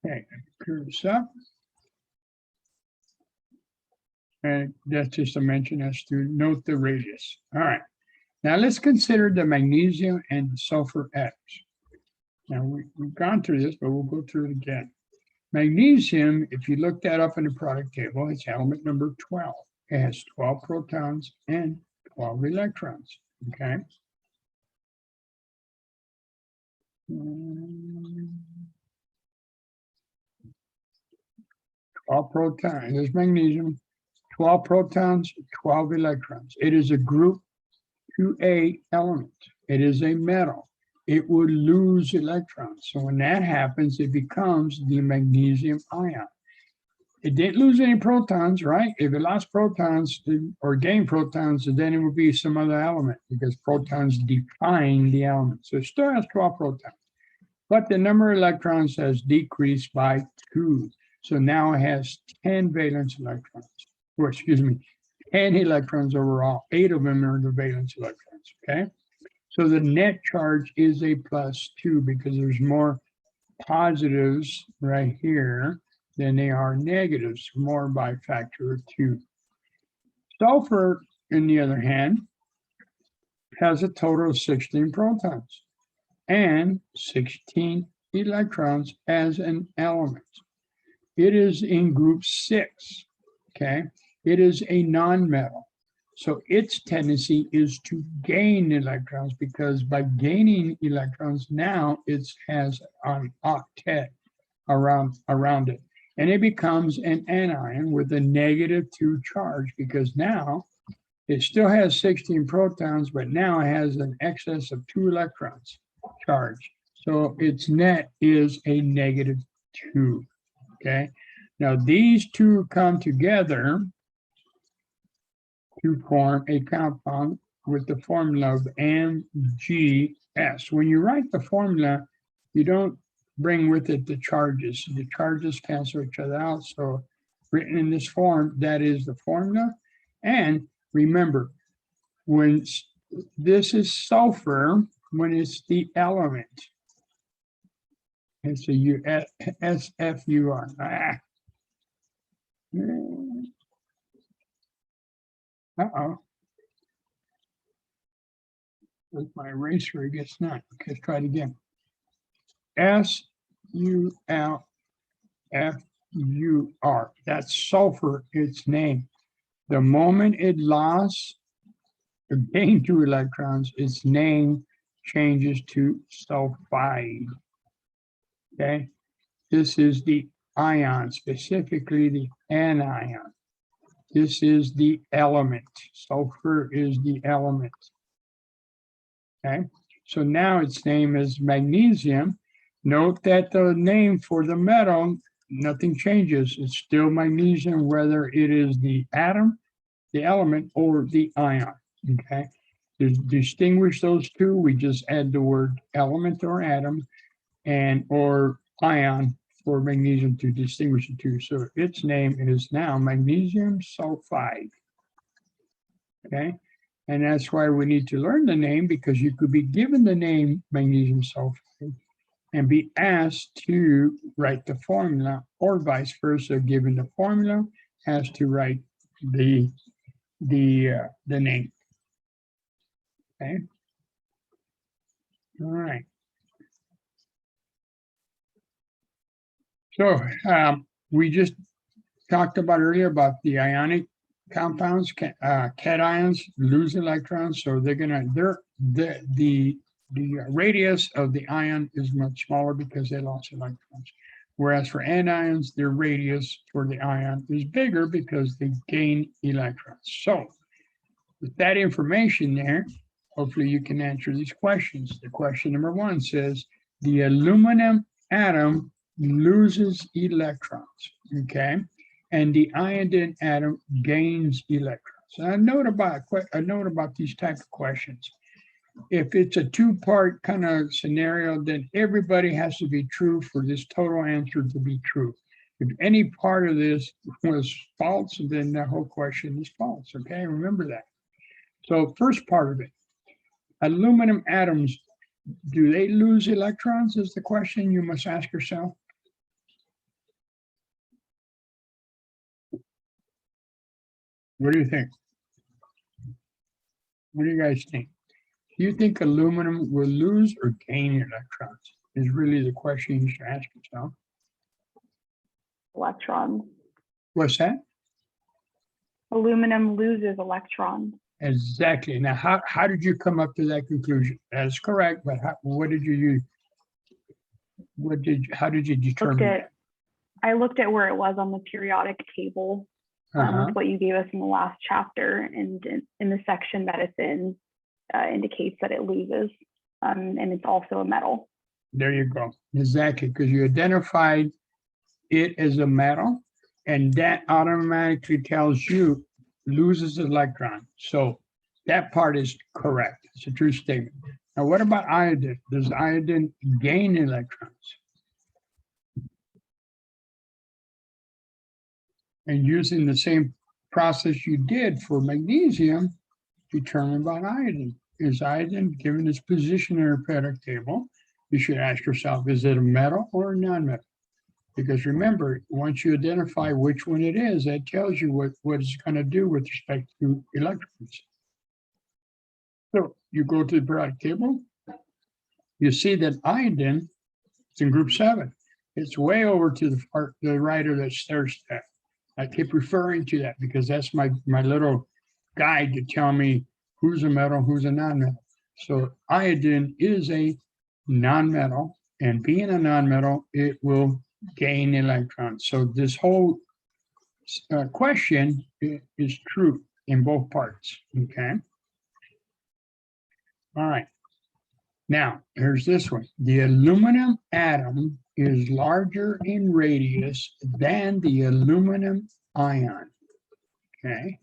Okay, clear this up. And that's just a mention as to note the radius. All right. Now let's consider the magnesium and sulfur atoms. Now we've gone through this, but we'll go through it again. Magnesium, if you look that up in the product table, it's element number 12. It has 12 protons and 12 electrons. Okay. 12 protons. There's magnesium. 12 protons, 12 electrons. It is a group 2A element. It is a metal. It would lose electrons. So when that happens, it becomes the magnesium ion. It didn't lose any protons, right? If it lost protons or gained protons, then it would be some other element because protons define the element. So it still has 12 protons. But the number of electrons has decreased by 2. So now it has 10 valence electrons. Or excuse me, 10 electrons overall. 8 of them are the valence electrons, okay? So the net charge is a +2 because there's more positives right here than they are negatives, more by a factor of 2. Sulfur, on the other hand, has a total of 16 protons and 16 electrons as an element. It is in group 6, okay? It is a nonmetal. So its tendency is to gain electrons because by gaining electrons, now it has an octet around it. And it becomes an anion with a -2 charge because now it still has 16 protons, but now it has an excess of 2 electrons charge. So its net is a -2, okay? Now these two come together to form a compound with the formula of MgS. When you write the formula, you don't bring with it the charges. The charges cancel each other out. So written in this form, that is the formula. And remember, when this is sulfur, when it's the element, it's a SFUR. Uh-oh. With my eraser, it gets not. Okay, let's try it again. SULFUR. That's sulfur, its name. The moment it lost or gained 2 electrons, its name changes to sulfide. Okay, this is the ion, specifically the anion. This is the element. Sulfur is the element. Okay, so now its name is magnesium. Note that the name for the metal, nothing changes. It's still magnesium, whether it is the atom, the element, or the ion. Okay, to distinguish those two, we just add the word element or atom and or ion for magnesium to distinguish the two. So its name is now magnesium sulfide. Okay, and that's why we need to learn the name, because you could be given the name magnesium sulfide and be asked to write the formula, or vice versa, given the formula, has to write the name. Okay. All right. So we just talked about earlier about the ionic compounds. Cations lose electrons, so the radius of the ion is much smaller because they lost electrons. Whereas for anions, their radius for the ion is bigger because they gain electrons. So with that information there, hopefully you can answer these questions. The question number 1 says, the aluminum atom loses electrons, okay? And the iodine atom gains electrons. And a note about these type of questions. If it's a two-part kind of scenario, then everybody has to be true for this total answer to be true. If any part of this was false, then the whole question is false, okay? Remember that. So first part of it, aluminum atoms, do they lose electrons is the question you must ask yourself. What do you think? What do you guys think? Do you think aluminum will lose or gain electrons? Is really the question you should ask yourself. Electrons. What's that? Aluminum loses electrons. Exactly. Now, how did you come up to that conclusion? That's correct, but what did you use? How did you determine? I looked at where it was on the periodic table, with what you gave us in the last chapter, and in the section that it's in, indicates that it loses, and it's also a metal. There you go. Exactly, because you identified it as a metal, and that automatically tells you loses electron. So that part is correct. It's a true statement. Now, what about iodine? Does iodine gain electrons? And using the same process you did for magnesium, determine about iodine. Is iodine, given its position in your periodic table, you should ask yourself, is it a metal or a non-metal? Because remember, once you identify which one it is, that tells you what it's going to do with respect to electrons. So you go to the periodic table, you see that iodine is in group 7. It's way over to the right of the stair step. I keep referring to that because that's my little guide to tell me who's a metal, who's a non-metal. So iodine is a non-metal, and being a non-metal, it will gain electrons. So this whole question is true in both parts, okay? All right. Now, here's this one. The aluminum atom is larger in radius than the aluminum ion, okay?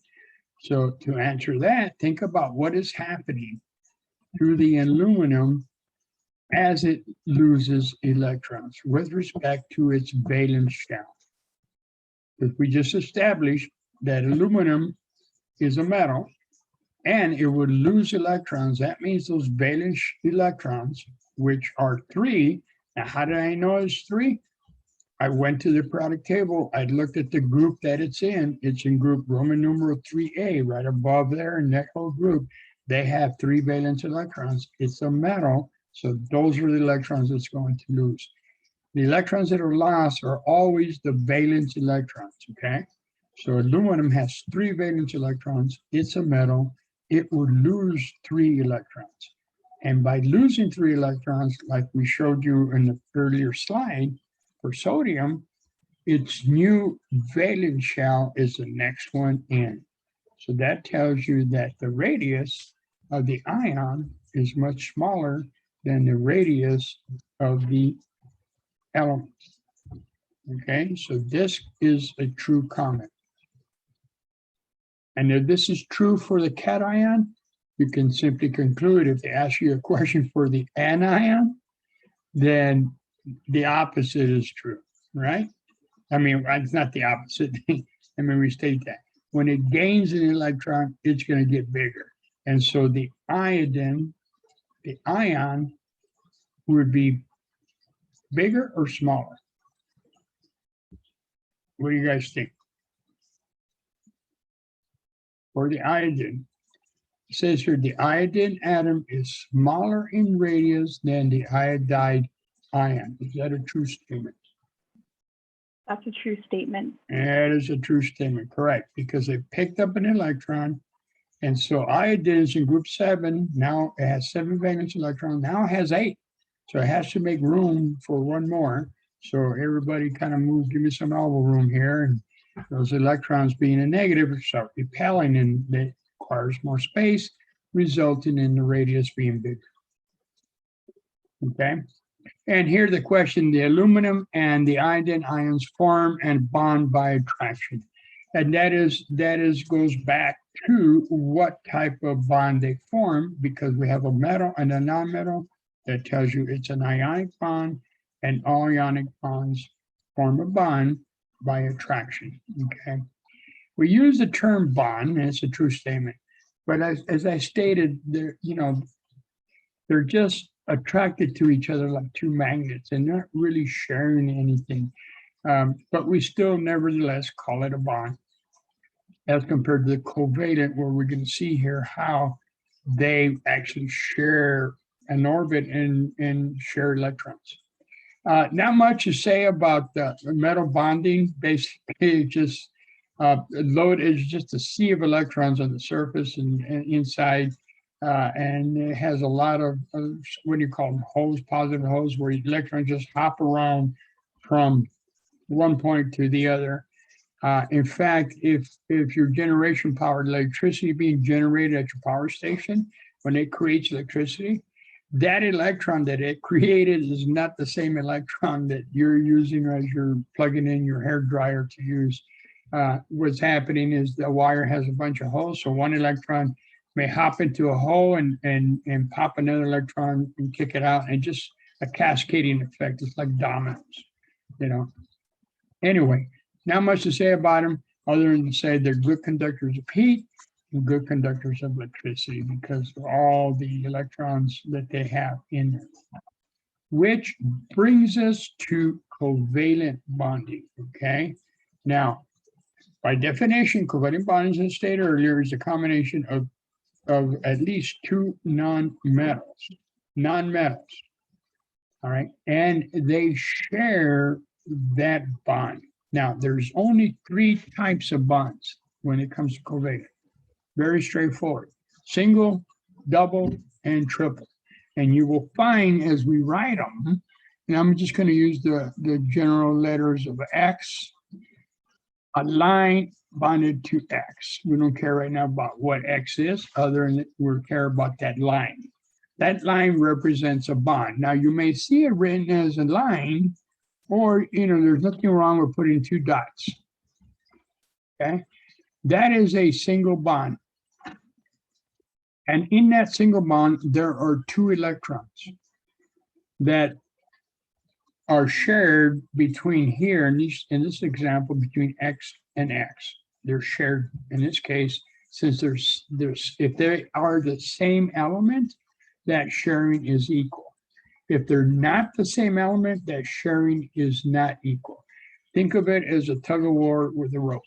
So to answer that, think about what is happening to the aluminum as it loses electrons with respect to its valence shell. Because we just established that aluminum is a metal and it would lose electrons. That means those valence electrons, which are 3. Now, how did I know it's 3? I went to the periodic table. I looked at the group that it's in. It's in group Roman numeral 3A, right above there in that whole group. They have 3 valence electrons. It's a metal. So those are the electrons it's going to lose. The electrons that are lost are always the valence electrons, okay? So aluminum has 3 valence electrons. It's a metal. It would lose 3 electrons. And by losing 3 electrons, like we showed you in the earlier slide, for sodium, its new valence shell is the next one in. So that tells you that the radius of the ion is much smaller than the radius of the element. Okay, so this is a true comment. And if this is true for the cation, you can simply conclude if they ask you a question for the anion, then the opposite is true. right? I mean, it's not the opposite. Let me restate that. When it gains an electron, it's going to get bigger. And so the ion would be bigger or smaller? What do you guys think? For the iodine, it says here the iodine atom is smaller in radius than the iodide ion. Is that a true statement? That's a true statement. That is a true statement, correct, because they picked up an electron. And so iodine is in group 7. Now it has 7 valence electrons. Now it has 8. So it has to make room for one more. So everybody kind of move, give me some elbow room here. And those electrons being a negative start repelling, and it requires more space, resulting in the radius being bigger. Okay. And here the question, the aluminum and the iodine ions form and bond by attraction. And that goes back to what type of bond they form, because we have a metal and a non-metal. That tells you it's an ionic bond, and all ionic bonds form a bond by attraction. Okay. We use the term bond, and it's a true statement. But as I stated, they're just attracted to each other like two magnets, and not really sharing anything. But we still nevertheless call it a bond, as compared to the covalent, where we're going to see here how they actually share an orbit and share electrons. Not much to say about the metal bonding. Basically, just load is just a sea of electrons on the surface and inside. And it has a lot of, what do you call them, holes, positive holes, where electrons just hop around from one point to the other. In fact, if your generation powered electricity being generated at your power station, when it creates electricity, that electron that it created is not the same electron that you're using as you're plugging in your hair dryer to use. What's happening is the wire has a bunch of holes, so one electron may hop into a hole and pop another electron and kick it out, and just a cascading effect. It's like dominoes, Anyway, not much to say about them other than to say they're good conductors of heat and good conductors of electricity because of all the electrons that they have in them. Which brings us to covalent bonding, okay? Now, by definition, covalent bonding, as I stated earlier, is a combination of at least two non-metals, all right? And they share that bond. Now, there's only 3 types of bonds when it comes to covalent. Very straightforward. Single, double, and triple. And you will find as we write them, and I'm just going to use the general letters of X, a line bonded to X. We don't care right now about what X is, other than we care about that line. That line represents a bond. Now, you may see it written as a line, or, there's nothing wrong with putting 2 dots. Okay? That is a single bond. And in that single bond, there are 2 electrons that are shared between here, in this example, between X and X. They're shared in this case, since if they are the same element, that sharing is equal. If they're not the same element, that sharing is not equal. Think of it as a tug of war with a rope.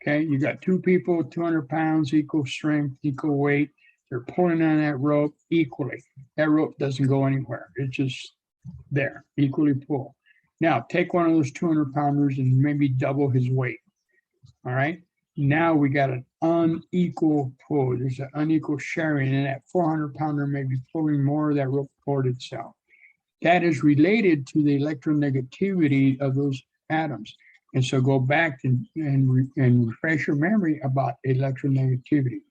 Okay, you got 2 people, 200 pounds, equal strength, equal weight. They're pulling on that rope equally. That rope doesn't go anywhere. It's just there, equally pulled. Now, take one of those 200-pounders and maybe double his weight. All right. Now we got an unequal pull. There's an unequal sharing, and that 400-pounder may be pulling more of that rope toward itself. That is related to the electronegativity of those atoms. And so go back and refresh your memory about electronegativity.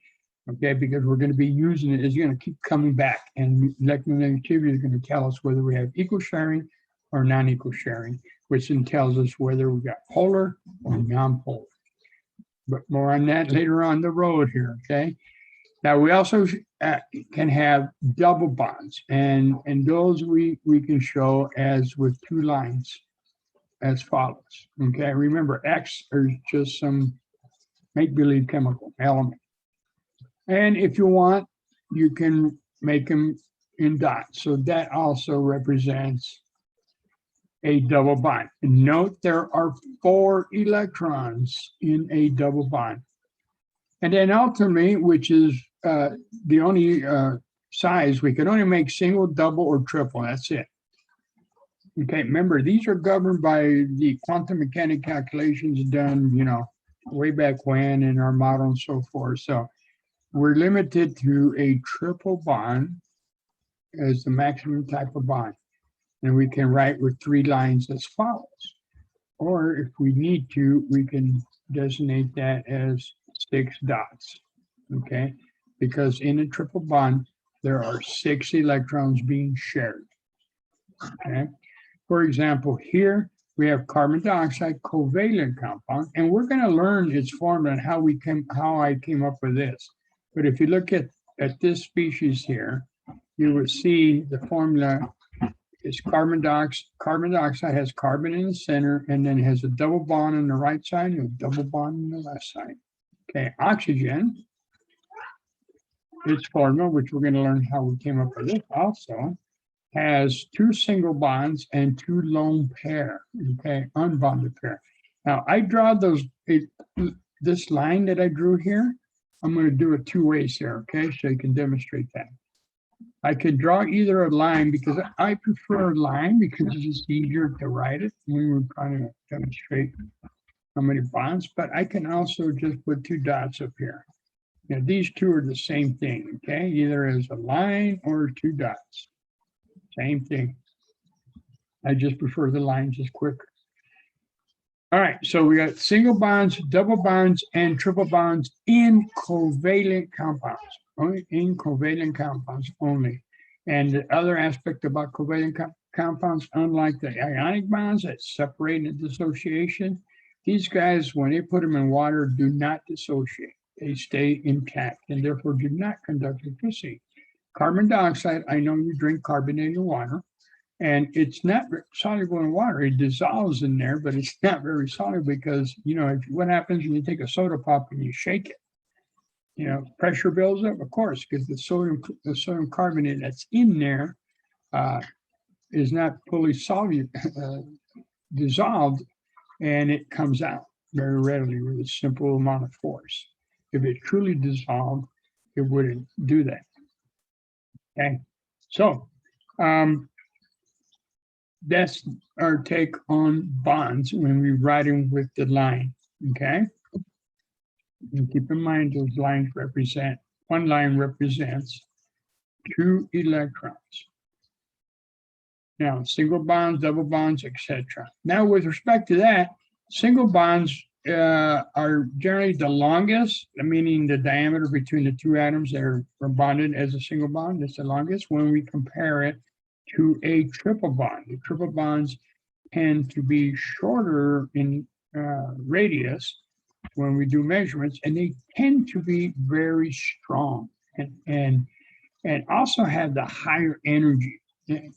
Okay, because we're going to be using it, it's going to keep coming back, and electronegativity is going to tell us whether we have equal sharing or non-equal sharing, which then tells us whether we got polar or non-polar. But more on that later on the road here, okay? Now, we also can have double bonds, and those we can show as with 2 lines. as follows. Okay, remember X is just some make-believe chemical element. And if you want, you can make them in dots. So that also represents a double bond. Note there are 4 electrons in a double bond. And then ultimately, which is the only size, we can only make single, double, or triple. That's it. Okay, remember, these are governed by the quantum mechanics calculations done, way back when in our model and so forth. So we're limited to a triple bond as the maximum type of bond. And we can write with 3 lines as follows. Or if we need to, we can designate that as 6 dots, okay? Because in a triple bond, there are 6 electrons being shared, okay? For example, here we have carbon dioxide covalent compound, and we're going to learn its formula and how I came up with this. But if you look at this species here, you will see the formula is carbon dioxide. Carbon dioxide has carbon in the center, and then it has a double bond on the right side and a double bond on the left side. Okay, oxygen, its formula, which we're going to learn how we came up with it also, has 2 single bonds and 2 lone pair, okay, unbonded pair. Now, I draw this line that I drew here, I'm going to do it 2 ways here, okay, so you can demonstrate that. I could draw either a line, because I prefer a line because it's just easier to write it when we're trying to demonstrate how many bonds, but I can also just put 2 dots up here. Now, these 2 are the same thing, okay, either as a line or 2 dots. Same thing. I just prefer the lines just quicker. All right, so we got single bonds, double bonds, and triple bonds in covalent compounds. Only in covalent compounds only. And the other aspect about covalent compounds, unlike the ionic bonds that separate in dissociation, these guys, when they put them in water, do not dissociate. They stay intact and therefore do not conduct electricity. Carbon dioxide, I know you drink carbonated water, and it's not soluble in water. It dissolves in there, but it's not very soluble because, what happens when you take a soda pop and you shake it? Pressure builds up, of course, because the sodium carbonate that's in there is not fully dissolved, and it comes out very readily with a simple amount of force. If it truly dissolved, it wouldn't do that. Okay, so that's our take on bonds when we write them with the line. Okay, and keep in mind those lines represent, one line represents 2 electrons. Now, single bonds, double bonds, etc. Now, with respect to that, single bonds are generally the longest, meaning the diameter between the 2 atoms that are bonded as a single bond is the longest when we compare it to a triple bond. The triple bonds tend to be shorter in radius when we do measurements, and they tend to be very strong and also have the higher energy.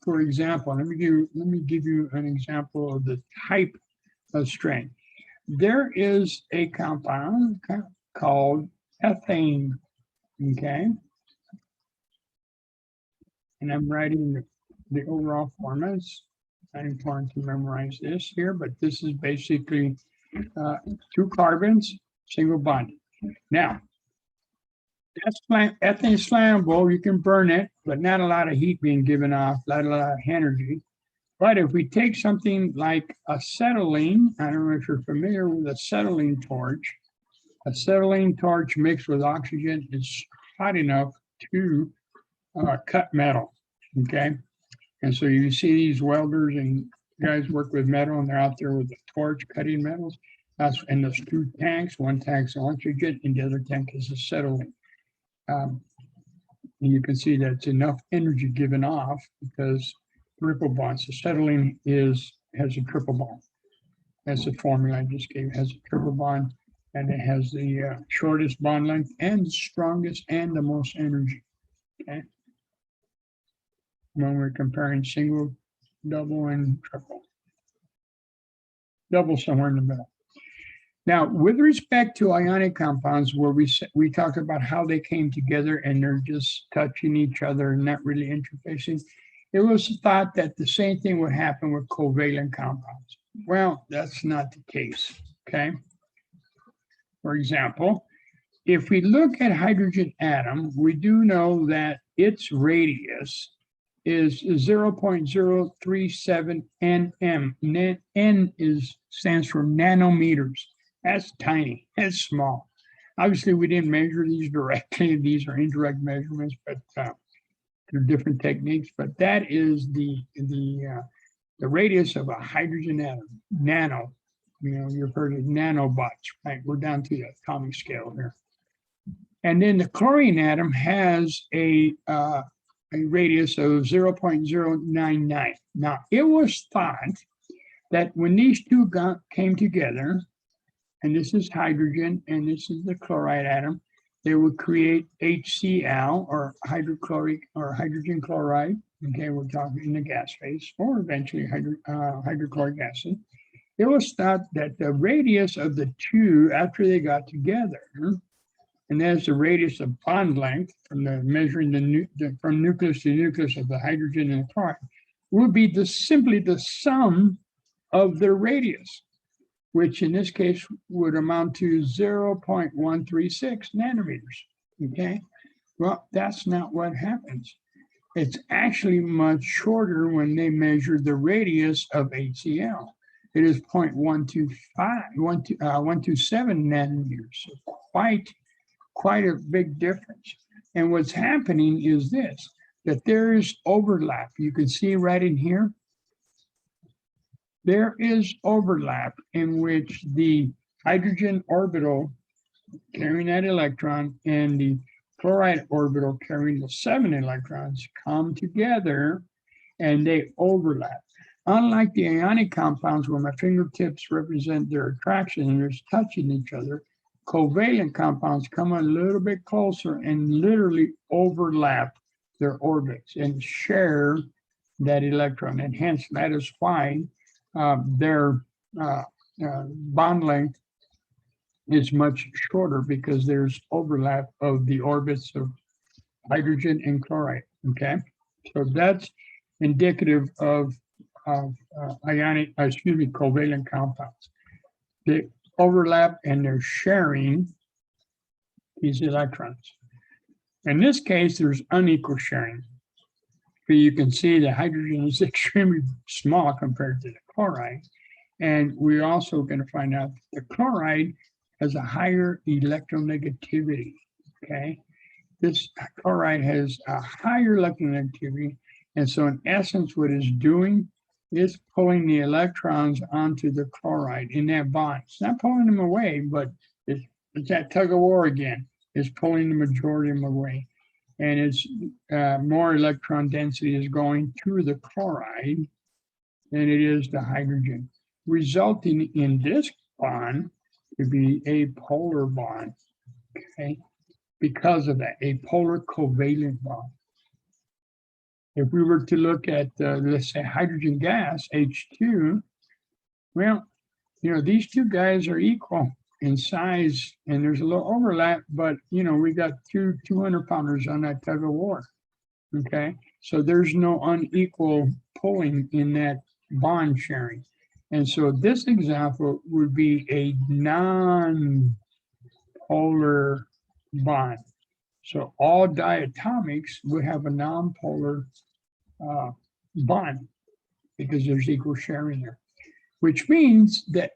For example, let me give you an example of the type of strength. There is a compound called ethane, okay? And I'm writing the overall formula. It's not important to memorize this here, but this is basically 2 carbons, single bonded. Now, ethane is flammable, you can burn it, but not a lot of heat being given off, not a lot of energy. But if we take something like acetylene, I don't know if you're familiar with acetylene torch. Acetylene torch mixed with oxygen is hot enough to cut metal, okay? And so you see these welders and guys work with metal, and they're out there with a torch cutting metals. And there's 2 tanks, one tank's oxygen and the other tank is acetylene. And you can see that it's enough energy given off because triple bonds. Acetylene has a triple bond. That's the formula I just gave. It has a triple bond, and it has the shortest bond length and the strongest and the most energy. Okay. When we're comparing single, double, and triple. double somewhere in the middle. Now, with respect to ionic compounds, where we talked about how they came together and they're just touching each other and not really interfacing, it was thought that the same thing would happen with covalent compounds. Well, that's not the case, okay? For example, if we look at hydrogen atom, we do know that its radius is 0.037 nm. N stands for nanometers. That's tiny, that's small. Obviously, we didn't measure these directly. These are indirect measurements, but through different techniques. But that is the radius of a hydrogen atom, nano. You know, you've heard of nanobots, right? We're down to the atomic scale here. And then the chlorine atom has a radius of 0.099. Now, it was thought that when these two came together, and this is hydrogen and this is the chloride atom, they would create HCl, or hydrochloric or hydrogen chloride. Okay, we're talking in the gas phase, or eventually hydrochloric acid. It was thought that the radius of the two after they got together, and that's the radius of bond length from measuring from nucleus to nucleus of the hydrogen and the chloride, would be simply the sum of their radius, which in this case would amount to 0.136 nanometers. Okay, well, that's not what happens. It's actually much shorter when they measure the radius of HCl. It is 127 nanometers, so quite a big difference. And what's happening is this, that there is overlap. You can see right in here, there is overlap in which the hydrogen orbital carrying that electron and the chloride orbital carrying the 7 electrons come together and they overlap. Unlike the ionic compounds where my fingertips represent their attraction and they're touching each other, covalent compounds come a little bit closer and literally overlap their orbits and share that electron. And hence, that is why their bond length is much shorter, because there's overlap of the orbits of hydrogen and chloride. Okay, so that's indicative of covalent compounds. They overlap and they're sharing these electrons. In this case, there's unequal sharing. But you can see the hydrogen is extremely small compared to the chloride. And we're also going to find out that the chloride has a higher electronegativity. Okay, this chloride has a higher electronegativity. And so in essence, what it's doing is pulling the electrons onto the chloride in that bond. It's not pulling them away, but it's that tug of war again. It's pulling the majority of them away. And it's more electron density is going to the chloride than it is the hydrogen, resulting in this bond to be a polar bond, okay? Because of that, a polar covalent bond. If we were to look at, let's say, hydrogen gas, H2, well, you know, these two guys are equal in size, and there's a little overlap, but, you know, we got two 200-pounders on that tug of war, okay? So there's no unequal pulling in that bond sharing. And so this example would be a non-polar bond. So all diatomics would have a non-polar bond because there's equal sharing there, which means that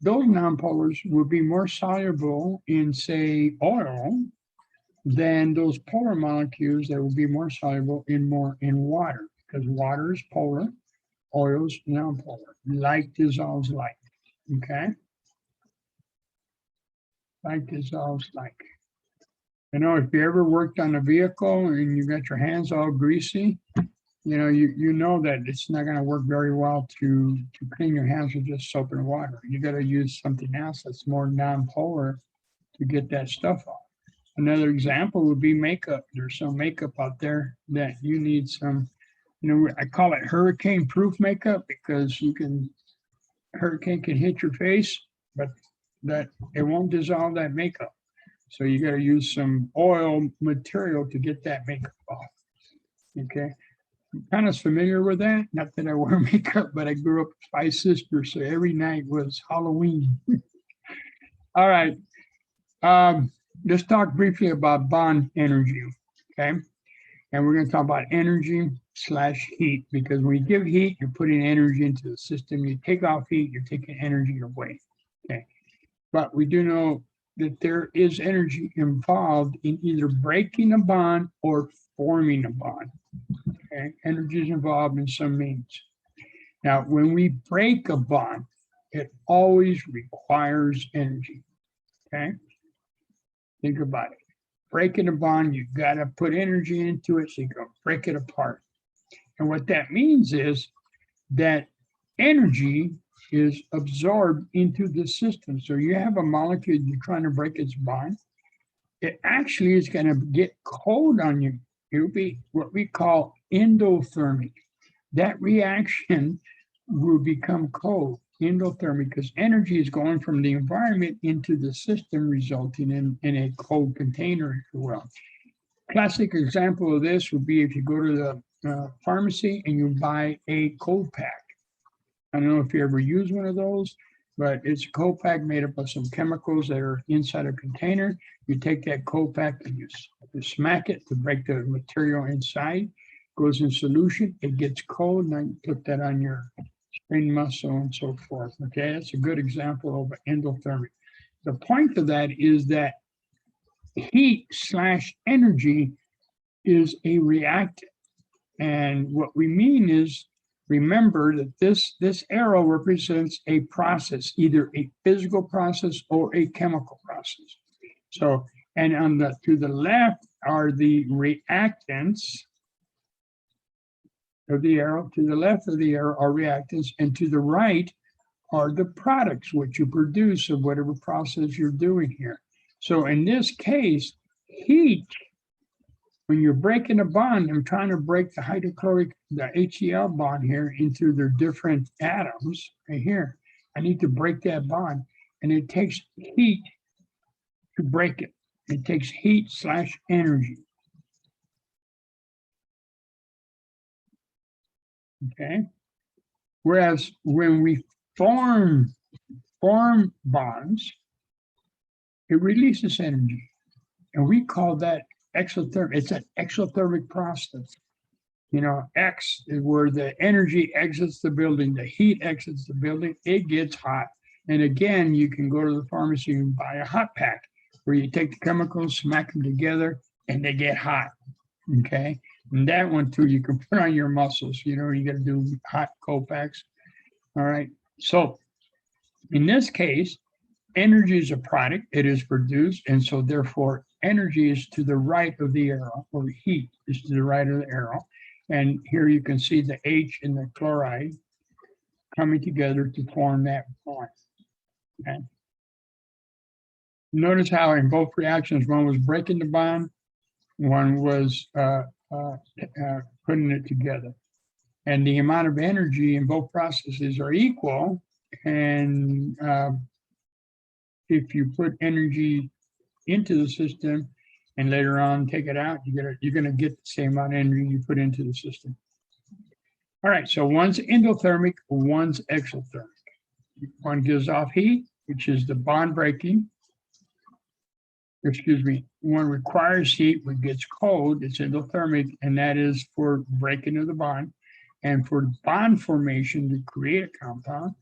those nonpolars will be more soluble in, say, oil than those polar molecules that will be more soluble in water, because water is polar, oil is nonpolar. Like dissolves like, okay? Like dissolves like. You know, if you ever worked on a vehicle and you got your hands all greasy, you know, you know that it's not going to work very well to clean your hands with just soap and water. You got to use something else that's more non-polar to get that stuff off. Another example would be makeup. There's some makeup out there that you need some, you know, I call it hurricane-proof makeup because you can hurricane can hit your face, but that it won't dissolve that makeup. So you got to use some oil material to get that makeup off. Okay. I'm kind of familiar with that. Not that I wear makeup, but I grew up with 5 sisters, so every night was Halloween. All right. Let's talk briefly about bond energy. Okay. And we're going to talk about energy / heat, because when you give heat, you're putting energy into the system. You take off heat, you're taking energy away. Okay. But we do know that there is energy involved in either breaking a bond or forming a bond. Okay. Energy is involved in some means. Now, when we break a bond, it always requires energy. Okay. Think about it. Breaking a bond, you've got to put energy into it so you can break it apart. And what that means is that energy is absorbed into the system. So you have a molecule, you're trying to break its bond. It actually is going to get cold on you. It'll be what we call endothermic. That reaction will become cold, endothermic, because energy is going from the environment into the system, resulting in a cold container, if you will. Classic example of this would be if you go to the pharmacy and you buy a cold pack. I don't know if you ever use one of those, but it's a cold pack made up of some chemicals that are inside a container. You take that cold pack and you smack it to break the material inside, goes in solution, it gets cold, and then you put that on your spring muscle and so forth. Okay, that's a good example of endothermic. The point of that is that heat / energy is a reactant. And what we mean is, remember that this arrow represents a process, either a physical process or a chemical process. So, and on the to the left are the reactants of the arrow. To the left of the arrow are reactants, and to the right are the products which you produce of whatever process you're doing here. So in this case, heat, when you're breaking a bond, I'm trying to break the hydrochloric, the HCl bond here into their different atoms right here. I need to break that bond, and it takes heat to break it. It takes heat / energy. Okay. Whereas when we form bonds, it releases energy, and we call that exothermic. It's an exothermic process. You know, X is where the energy exits the building, the heat exits the building, it gets hot. And again, you can go to the pharmacy and buy a hot pack where you take the chemicals, smack them together, and they get hot. Okay. And that one too, you can put on your muscles. You know, you got to do hot cold packs. All right. So in this case, energy is a product, it is produced, and so therefore energy is to the right of the arrow, or heat is to the right of the arrow. And here you can see the H and the chloride coming together to form that bond. Okay. Notice how in both reactions, one was breaking the bond, one was putting it together. And the amount of energy in both processes are equal. And if you put energy into the system and later on take it out, you're gonna get the same amount of energy you put into the system. All right, so one's endothermic, one's exothermic. One gives off heat, which is the bond breaking. Excuse me, one requires heat, when it gets cold, it's endothermic, and that is for breaking of the bond. And for bond formation to create a compound,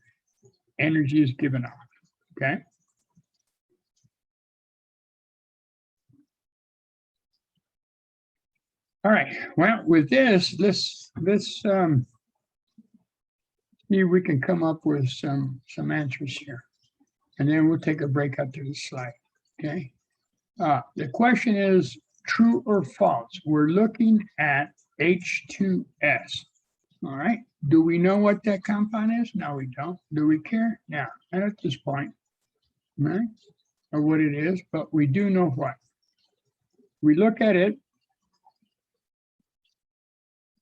energy is given off, okay? All right, well, with this, let's see if we can come up with some answers here. And then we'll take a break after this slide, okay? The question is true or false? We're looking at H2S, all right? Do we know what that compound is? No, we don't. Do we care? No, not at this point, right? Or what it is, but we do know what. We look at it,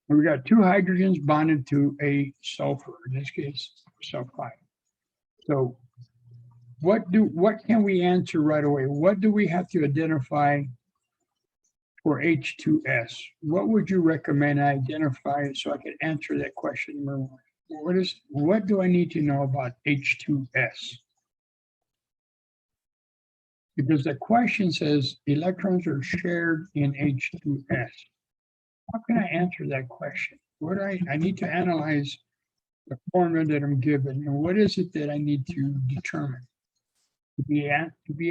we got 2 hydrogens bonded to a sulfur, in this case, sulfide. So what can we answer right away? What do we have to identify for H2S? What would you recommend I identify so I could answer that question number one? What do I need to know about H2S? Because the question says electrons are shared in H2S. How can I answer that question? I need to analyze the formula that I'm given, and what is it that I need to determine to be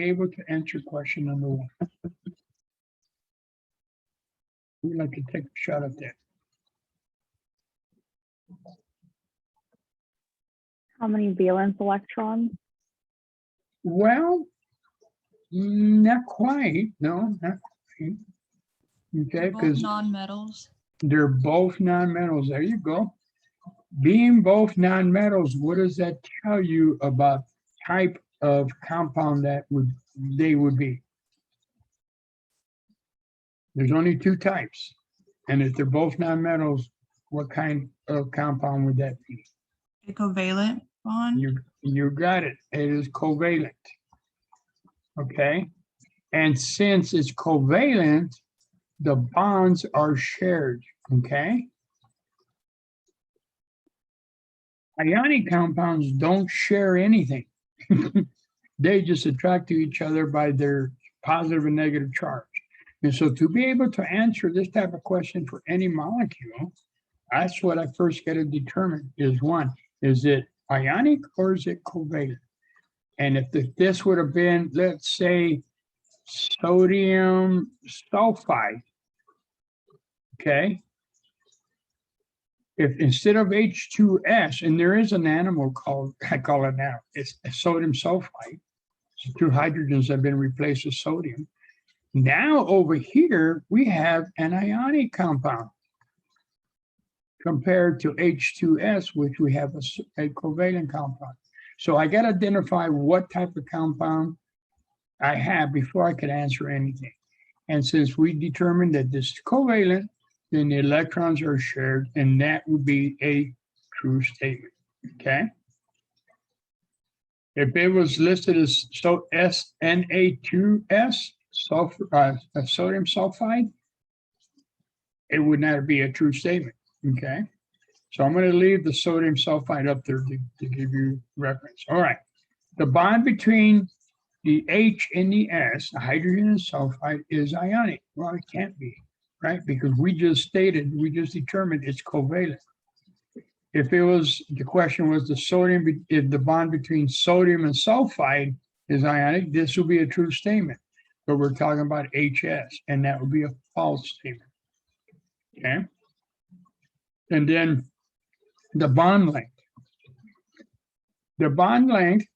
able to answer question number one? We'd like to take a shot at that. How many valence electrons? Well, not quite. No, not quite. Okay, because non-metals. they're both nonmetals. There you go. Being both nonmetals, what does that tell you about type of compound that they would be? There's only two types. And if they're both nonmetals, what kind of compound would that be? A covalent bond. You got it. It is covalent. Okay. And since it's covalent, the bonds are shared. Okay. Ionic compounds don't share anything. They just attract to each other by their positive and negative charge. And so to be able to answer this type of question for any molecule, that's what I first got to determine is one, is it ionic or is it covalent? And if this would have been, let's say, sodium sulfide, okay? If instead of H2S, and there is an animal called, I call it now, it's sodium sulfide. So two hydrogens have been replaced with sodium. Now over here, we have an ionic compound compared to H2S, which we have a covalent compound. So I got to identify what type of compound I have before I could answer anything. And since we determined that this is covalent, then the electrons are shared, and that would be a true statement, okay? If it was listed as Na2S, sodium sulfide, it would not be a true statement, okay? So I'm going to leave the sodium sulfide up there to give you reference. All right, the bond between the H and the S, the hydrogen and sulfide, is ionic. Well, it can't be, right? Because we just determined it's covalent. If it was, the question was the sodium, if the bond between sodium and sulfide is ionic, this would be a true statement. But we're talking about HS, and that would be a false statement. Okay. And then the bond length. The bond length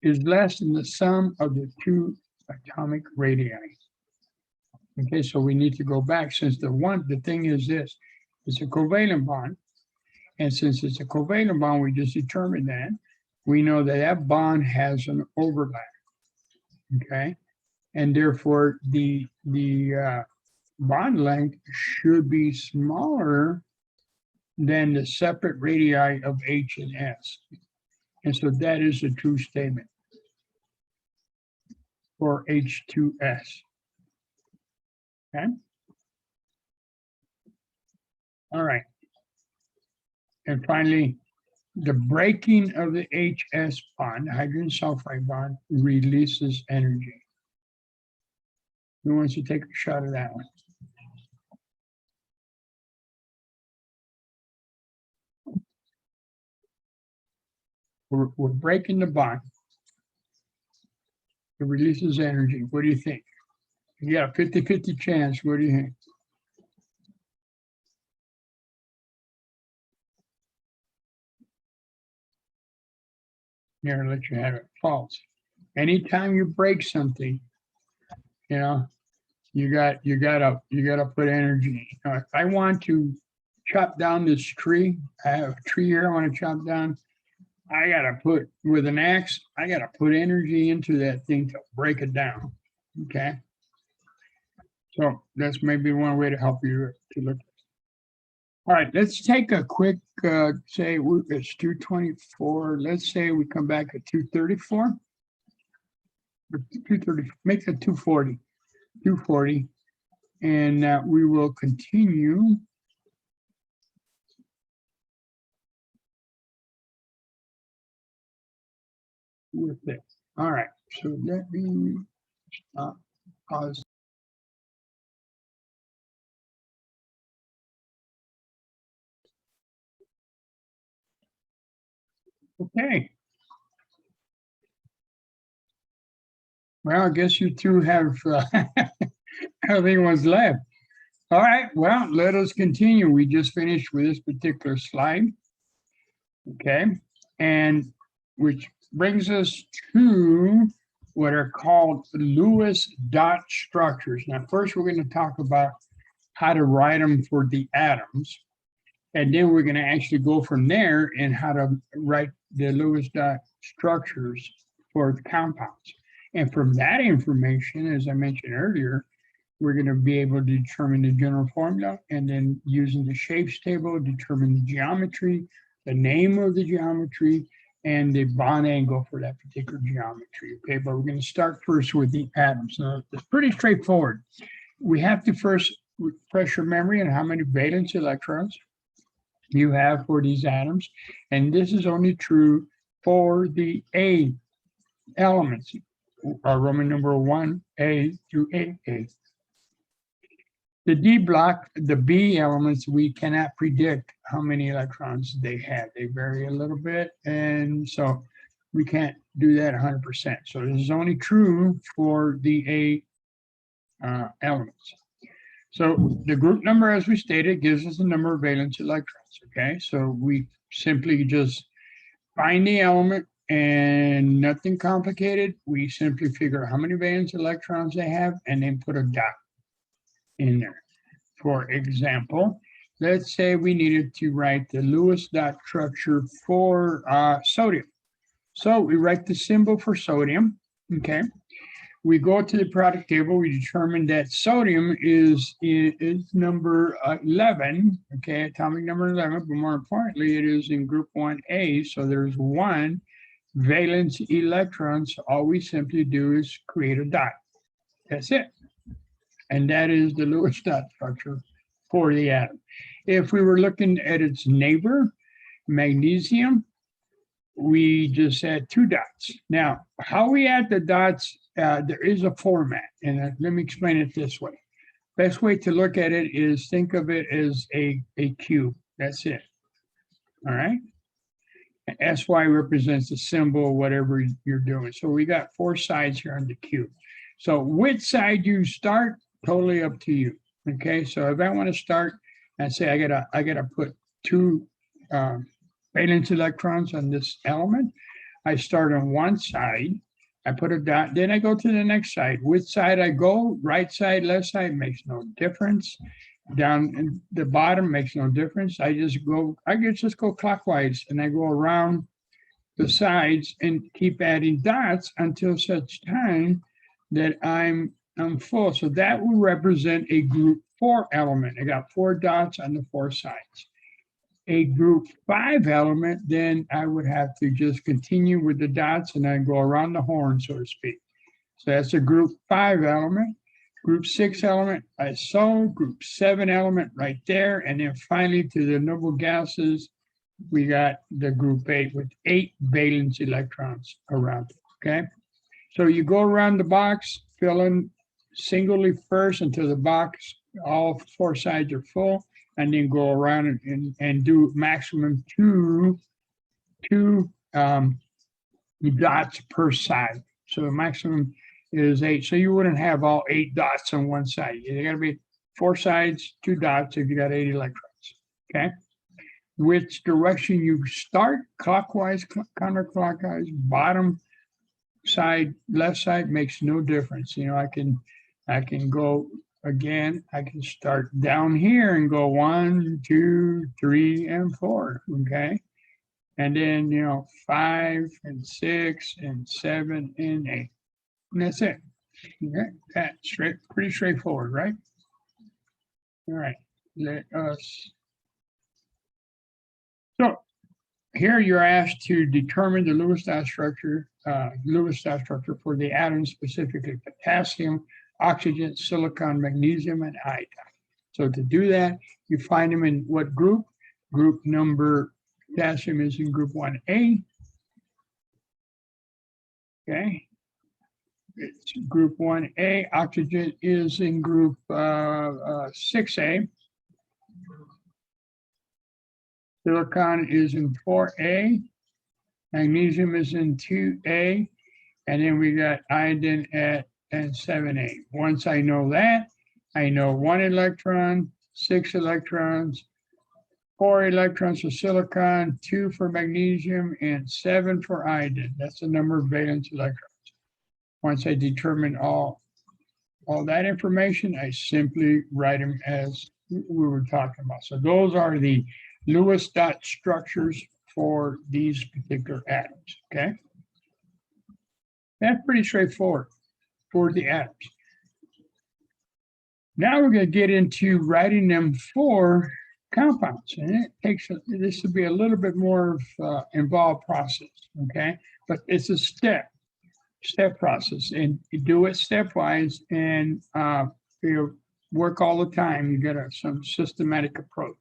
is less than the sum of the two atomic radii. Okay, so we need to go back since the thing is this, it's a covalent bond. And since it's a covalent bond, we just determined that. We know that that bond has an overlap. Okay, and therefore the bond length should be smaller than the separate radii of H and S. And so that is a true statement for H2S. Okay. All right. And finally, the breaking of the HS bond, the hydrogen sulfide bond, releases energy. Who wants to take a shot at that one? We're breaking the bond. It releases energy. What do you think? You got a 50-50 chance. What do you think? Here, I'll let you have it. False. Anytime you break something, you know, you gotta put energy. You know, if I want to chop down this tree, I have a tree here I want to chop down. I gotta put with an axe. I gotta put energy into that thing to break it down. Okay. So that's maybe one way to help you to look. All right, let's take a quick, say it's 224. Let's say we come back at 234. 230, make it 240. 240. And we will continue. With this. All right, so let me pause. Okay. Well, I guess you two have everything was left. All right, well, let us continue. We just finished with this particular slide. Okay, and which brings us to what are called Lewis dot structures. Now, first, we're going to talk about how to write them for the atoms. And then we're going to actually go from there and how to write the Lewis dot structures for the compounds. And from that information, as I mentioned earlier, we're going to be able to determine the general formula, and then using the shapes table, determine the geometry, the name of the geometry, and the bond angle for that particular geometry. Okay, but we're going to start first with the atoms. Now, it's pretty straightforward. We have to first refresh your memory on how many valence electrons you have for these atoms, and this is only true for the A elements, Roman number 1A through AA. The D block, the B elements, we cannot predict how many electrons they have. They vary a little bit, and so we can't do that 100%. So this is only true for the A elements. So the group number, as we stated, gives us the number of valence electrons, okay? So we simply just find the element and nothing complicated. We simply figure how many valence electrons they have and then put a dot in there. For example, let's say we needed to write the Lewis dot structure for sodium. So we write the symbol for sodium, okay? We go to the product table, we determine that sodium is number 11, okay, atomic number 11, but more importantly, it is in group 1A, so there's one valence electron, so all we simply do is create a dot. That's it. And that is the Lewis dot structure for the atom. If we were looking at its neighbor, magnesium, we just add 2 dots. Now, how we add the dots, there is a format, and let me explain it this way. Best way to look at it is think of it as a cube. That's it. All right. And SY represents the symbol, whatever you're doing. So we got 4 sides here on the cube. So which side you start, totally up to you. Okay. So if I want to start and say I gotta put 2 valence electrons on this element, I start on one side, I put a dot, then I go to the next side. Which side I go, right side, left side, makes no difference. Down in the bottom makes no difference. I just go clockwise, and I go around the sides and keep adding dots until such time that I'm full. So that will represent a group 4 element. I got 4 dots on the 4 sides. A group 5 element, then I would have to just continue with the dots and then go around the horn, so to speak. So that's a group 5 element. Group 6 element, I saw. Group 7 element right there. And then finally to the noble gases, we got the group 8 with 8 valence electrons around it, okay? So you go around the box, fill in singly first until the box, all 4 sides are full, and then go around and do maximum two dots per side. So the maximum is 8. So you wouldn't have all 8 dots on one side. You got to be 4 sides, 2 dots if you got 8 electrons. Okay. Which direction you start, clockwise, counterclockwise, bottom side, left side, makes no difference. You know, I can go again, I can start down here and go 1, 2, 3, and 4. Okay. And then, 5 and 6 and 7 and 8. And that's it. Okay. That's pretty straightforward, right? All right. Let us So here you're asked to determine the Lewis-Dot structure for the atoms, specifically potassium, oxygen, silicon, magnesium, and iodine. So to do that, you find them in what group? Group number, potassium is in group 1A. Okay. It's group 1A. Oxygen is in group 6A. Silicon is in 4A. Magnesium is in 2A. And then we got iodine at 7A. Once I know that, I know 1 electron, 6 electrons, 4 electrons for silicon, 2 for magnesium, and 7 for iodine. That's the number of valence electrons. Once I determine all that information, I simply write them as we were talking about. So those are the Lewis-Dot structures for these particular atoms, okay? That's pretty straightforward for the atoms. Now we're going to get into writing them for compounds, and it takes this to be a little bit more involved process, okay? But it's a step process, and you do it stepwise, and you work all the time. You get some systematic approach.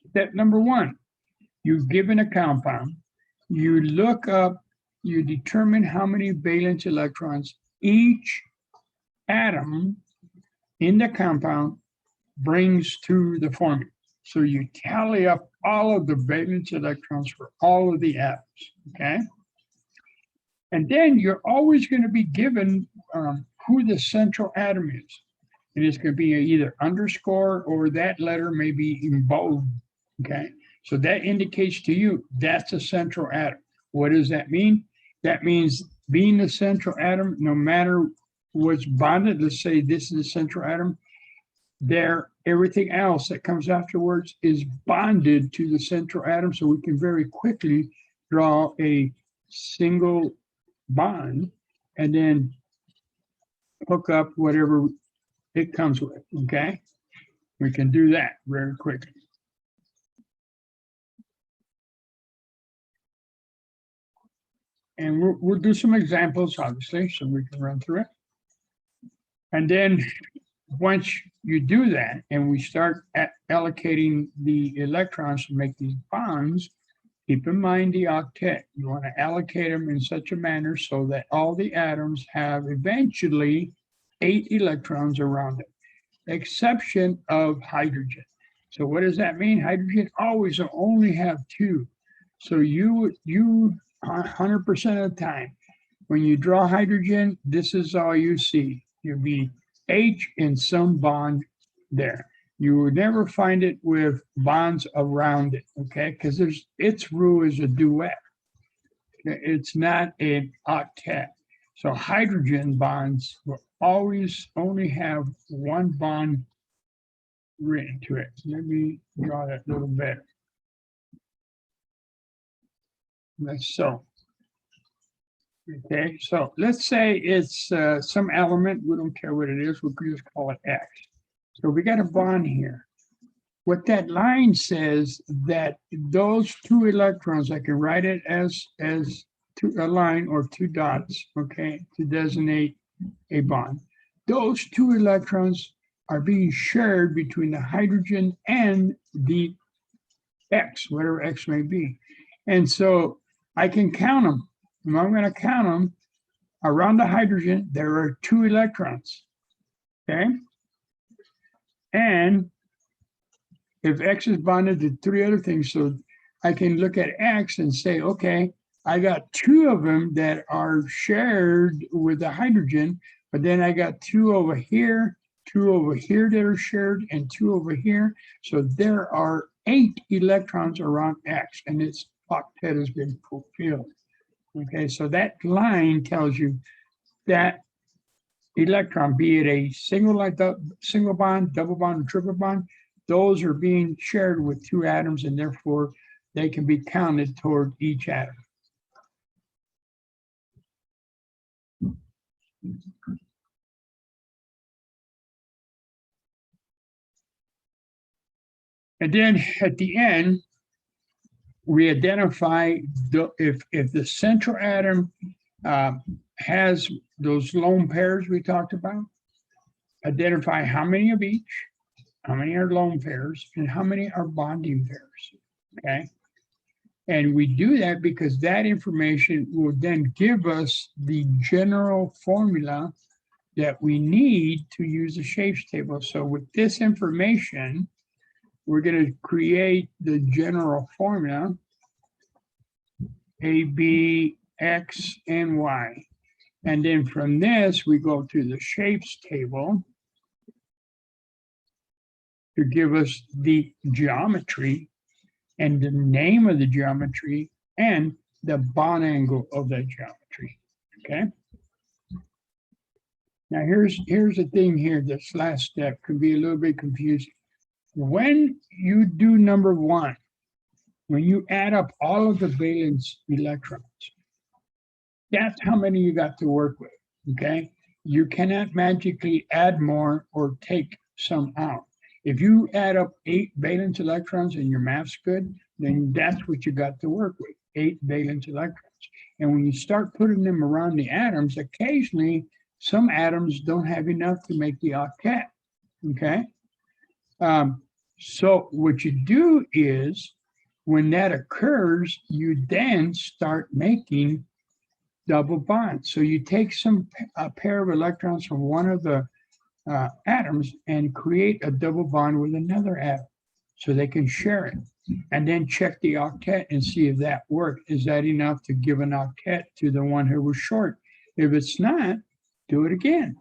Step number 1, you've given a compound, you look up, you determine how many valence electrons each atom in the compound brings to the formula. So you tally up all of the valence electrons for all of the atoms, okay? And then you're always going to be given who the central atom is. And it's going to be either underscore or that letter may be in bold, okay? So that indicates to you that's a central atom. What does that mean? That means being the central atom, no matter what's bonded, let's say this is the central atom, everything else that comes afterwards is bonded to the central atom, so we can very quickly draw a single bond and then hook up whatever it comes with, okay? We can do that very quickly. And we'll do some examples, obviously, so we can run through it. And then once you do that, and we start allocating the electrons to make these bonds, keep in mind the octet. You want to allocate them in such a manner so that all the atoms have eventually 8 electrons around it, exception of hydrogen. So what does that mean? Hydrogen always only have 2. So you 100% of the time, when you draw hydrogen, this is all you see. You'll be H in some bond there. You would never find it with bonds around it, okay? Because its rule is a duet. It's not an octet. So hydrogen bonds will always only have 1 bond written to it. Let me draw that a little better. That's so. Okay, so let's say it's some element. We don't care what it is. We'll just call it X. So we got a bond here. What that line says that those 2 electrons, I can write it as a line or 2 dots, okay, to designate a bond. Those 2 electrons are being shared between the hydrogen and the X, whatever X may be. And so I can count them. If I'm going to count them, around the hydrogen, there are 2 electrons, okay? And if X is bonded to 3 other things, so I can look at X and say, okay, I got 2 of them that are shared with the hydrogen, but then I got 2 over here, 2 over here that are shared, and 2 over here. So there are 8 electrons around X, and its octet has been fulfilled. Okay, so that line tells you that electron, be it a single bond, double bond, or triple bond, those are being shared with 2 atoms, and therefore they can be counted toward each atom. And then at the end, we identify if the central atom has those lone pairs we talked about, identify how many of each, how many are lone pairs, and how many are bonding pairs, okay? And we do that because that information will then give us the general formula that we need to use the shapes table. So with this information, we're going to create the general formula, A, B, X, and Y. And then from this, we go to the shapes table to give us the geometry and the name of the geometry and the bond angle of that geometry, okay? Now here's the thing here, this last step can be a little bit confusing. When you do number one, when you add up all of the valence electrons, that's how many you got to work with, okay? You cannot magically add more or take some out. If you add up 8 valence electrons and your math's good, then that's what you got to work with, 8 valence electrons. And when you start putting them around the atoms, occasionally some atoms don't have enough to make the octet, okay? So what you do is, when that occurs, you then start making double bonds. So you take a pair of electrons from one of the atoms and create a double bond with another atom so they can share it, and then check the octet and see if that worked. Is that enough to give an octet to the one who was short? If it's not, do it again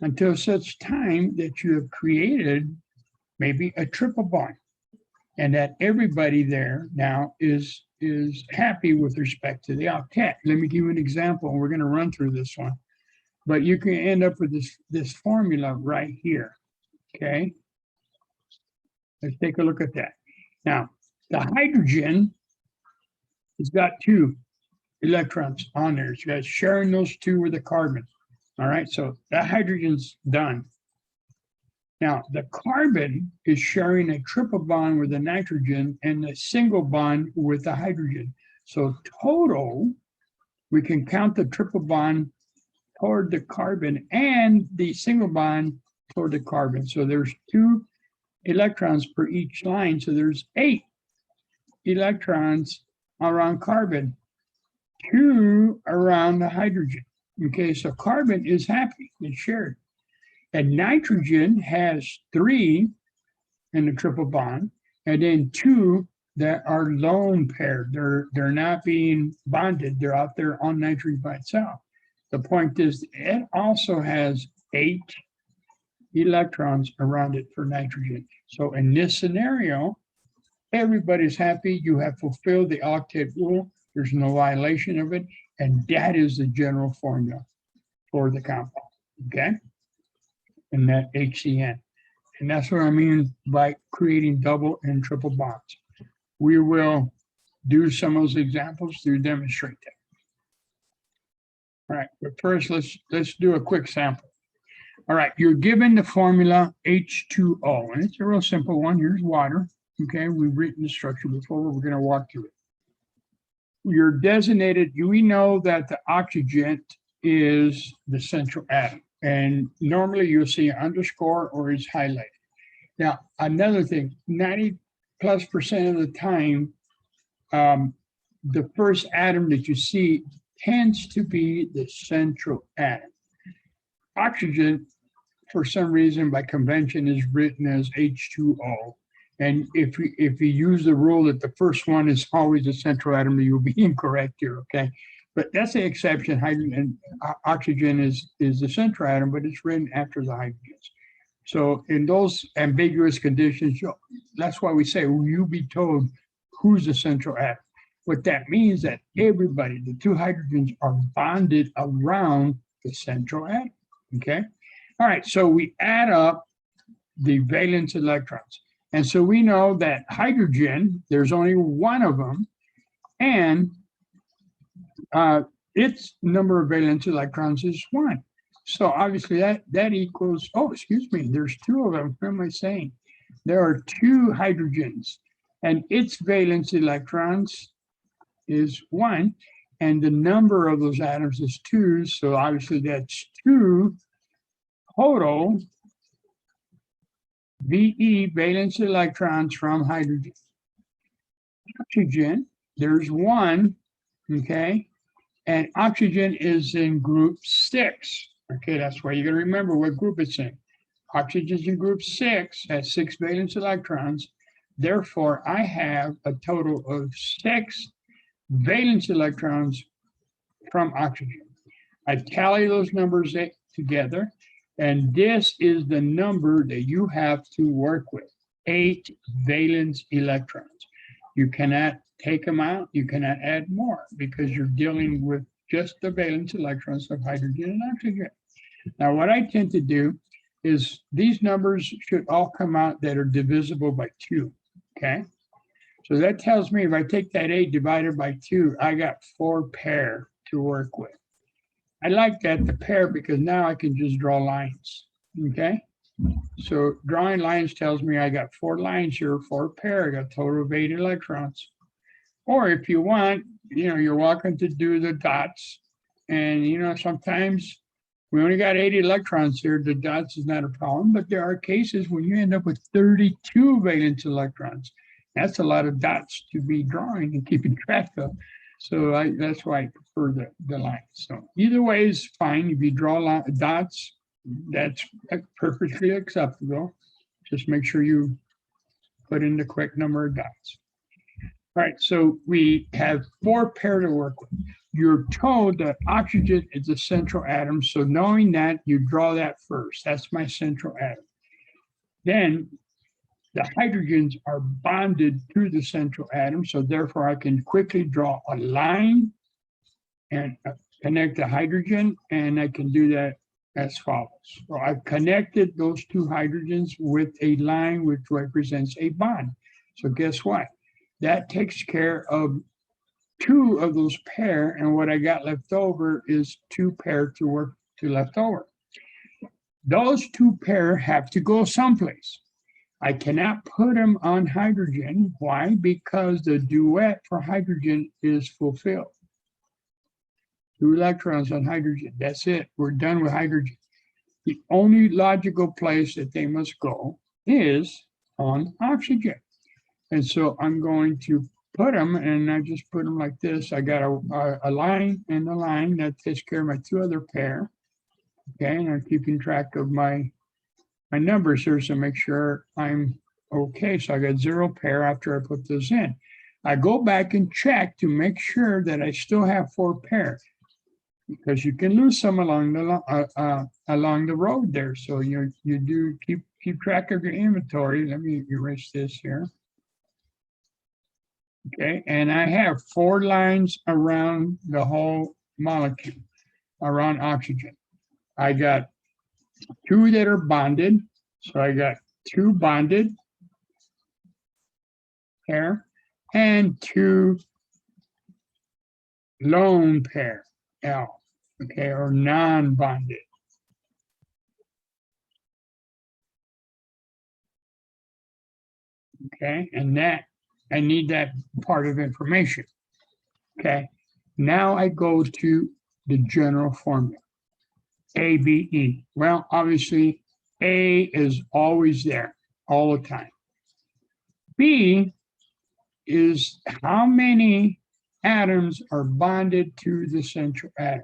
until such time that you have created maybe a triple bond and that everybody there now is happy with respect to the octet. Let me give you an example, and we're going to run through this one. But you can end up with this formula right here, okay? Let's take a look at that. Now, the hydrogen has got 2 electrons on there. So you guys sharing those 2 with the carbon. All right, so that hydrogen's done. Now, the carbon is sharing a triple bond with the nitrogen and a single bond with the hydrogen. So total, we can count the triple bond toward the carbon and the single bond toward the carbon. So there's 2 electrons per each line. So there's 8 electrons around carbon, 2 around the hydrogen. Okay, so carbon is happy, it's shared. And nitrogen has 3 in the triple bond, and then 2 that are lone paired. They're not being bonded, they're out there on nitrogen by itself. The point is, it also has 8 electrons around it for nitrogen. So in this scenario, everybody's happy. You have fulfilled the octet rule. There's no violation of it. And that is the general formula for the compound, okay? And that HCN. And that's what I mean by creating double and triple bonds. We will do some of those examples to demonstrate that. All right, but first let's do a quick sample. All right, you're given the formula H2O, and it's a real simple one. Here's water. Okay, we've written the structure before, but we're going to walk through it. You're designated, we know that the oxygen is the central atom, and normally you'll see an underscore or it's highlighted. Now, another thing, 90+% of the time, the first atom that you see tends to be the central atom. Oxygen, for some reason, by convention, is written as H2O. And if you use the rule that the first one is always the central atom, you'll be incorrect here, okay? But that's the exception. Hydrogen, oxygen is the central atom, but it's written after the hydrogens. So in those ambiguous conditions, that's why we say, will you be told who's the central atom? What that means that everybody, the 2 hydrogens, are bonded around the central atom, okay? All right, so we add up the valence electrons. And so we know that hydrogen, there's only 1 of them, and its number of valence electrons is 1. So obviously that equals, oh, excuse me, there's 2 of them. What am I saying? There are 2 hydrogens. and its valence electrons is 1, and the number of those atoms is 2, so obviously that's 2 total VE valence electrons from hydrogen. Oxygen, there's 1, okay, and oxygen is in group 6. Okay, that's why you got to remember what group it's in. Oxygen's in group 6, has 6 valence electrons. Therefore, I have a total of 6 valence electrons from oxygen. I tally those numbers together, and this is the number that you have to work with, 8 valence electrons. You cannot take them out, you cannot add more, because you're dealing with just the valence electrons of hydrogen and oxygen. Now, what I tend to do is these numbers should all come out that are divisible by 2, okay? So that tells me if I take that 8 divided by 2, I got 4 pair to work with. I like that, the pair, because now I can just draw lines, okay? So drawing lines tells me I got 4 lines here, 4 pair, I got a total of 8 electrons. Or if you want, you're welcome to do the dots. And, sometimes we only got 8 electrons here. The dots is not a problem, but there are cases when you end up with 32 valence electrons. That's a lot of dots to be drawing and keeping track of. So that's why I prefer the lines. So either way is fine. If you draw dots, that's perfectly acceptable. Just make sure you put in the correct number of dots. All right, so we have 4 pair to work with. You're told that oxygen is the central atom, so knowing that, you draw that first. That's my central atom. Then the hydrogens are bonded to the central atom, so therefore I can quickly draw a line and connect the hydrogen, and I can do that as follows. So I've connected those 2 hydrogens with a line which represents a bond. So guess what? That takes care of 2 of those pair, and what I got left over is 2 pair to work to left over. Those 2 pair have to go someplace. I cannot put them on hydrogen. Why? Because the duet for hydrogen is fulfilled. 2 electrons on hydrogen. That's it. We're done with hydrogen. The only logical place that they must go is on oxygen. And so I'm going to put them, and I just put them like this. I got a line and a line that takes care of my 2 other pair. Okay, and I'm keeping track of my numbers here, so make sure I'm okay. So I got 0 pair after I put those in. I go back and check to make sure that I still have 4 pair, because you can lose some along the road there. So you do keep track of your inventory. Let me erase this here. Okay, and I have 4 lines around the whole molecule, around oxygen. I got 2 that are bonded, so I got 2 bonded pair and 2 lone pair, L, okay, or non-bonded. Okay, and that, I need that part of information. Okay, now I go to the general formula. ABE. Well, obviously, A is always there, all the time. B is how many atoms are bonded to the central atom.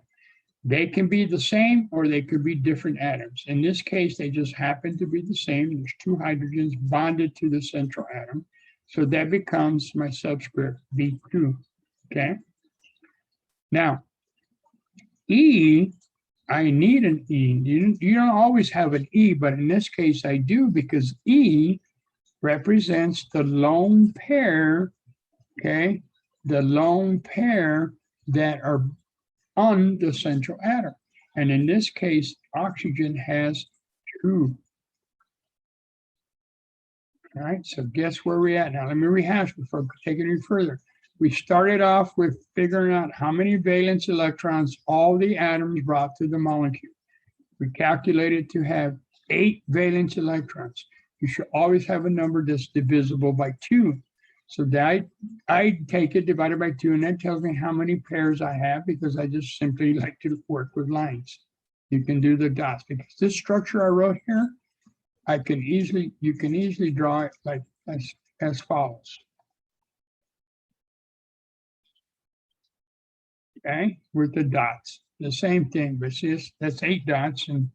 They can be the same or they could be different atoms. In this case, they just happen to be the same. There's 2 hydrogens bonded to the central atom. So that becomes my subscript B2, okay? Now, E, I need an E. You don't always have an E, but in this case I do, because E represents the lone pair, okay? The lone pair that are on the central atom. And in this case, oxygen has 2. All right, so guess where we're at now. Let me rehash before taking it further. We started off with figuring out how many valence electrons all the atoms brought to the molecule. We calculated to have 8 valence electrons. You should always have a number that's divisible by 2. So that I take it divided by 2, and that tells me how many pairs I have, because I just simply like to work with lines. You can do the dots, because this structure I wrote here, you can easily draw it like as follows. Okay, with the dots, the same thing, but see, that's 8 dots, and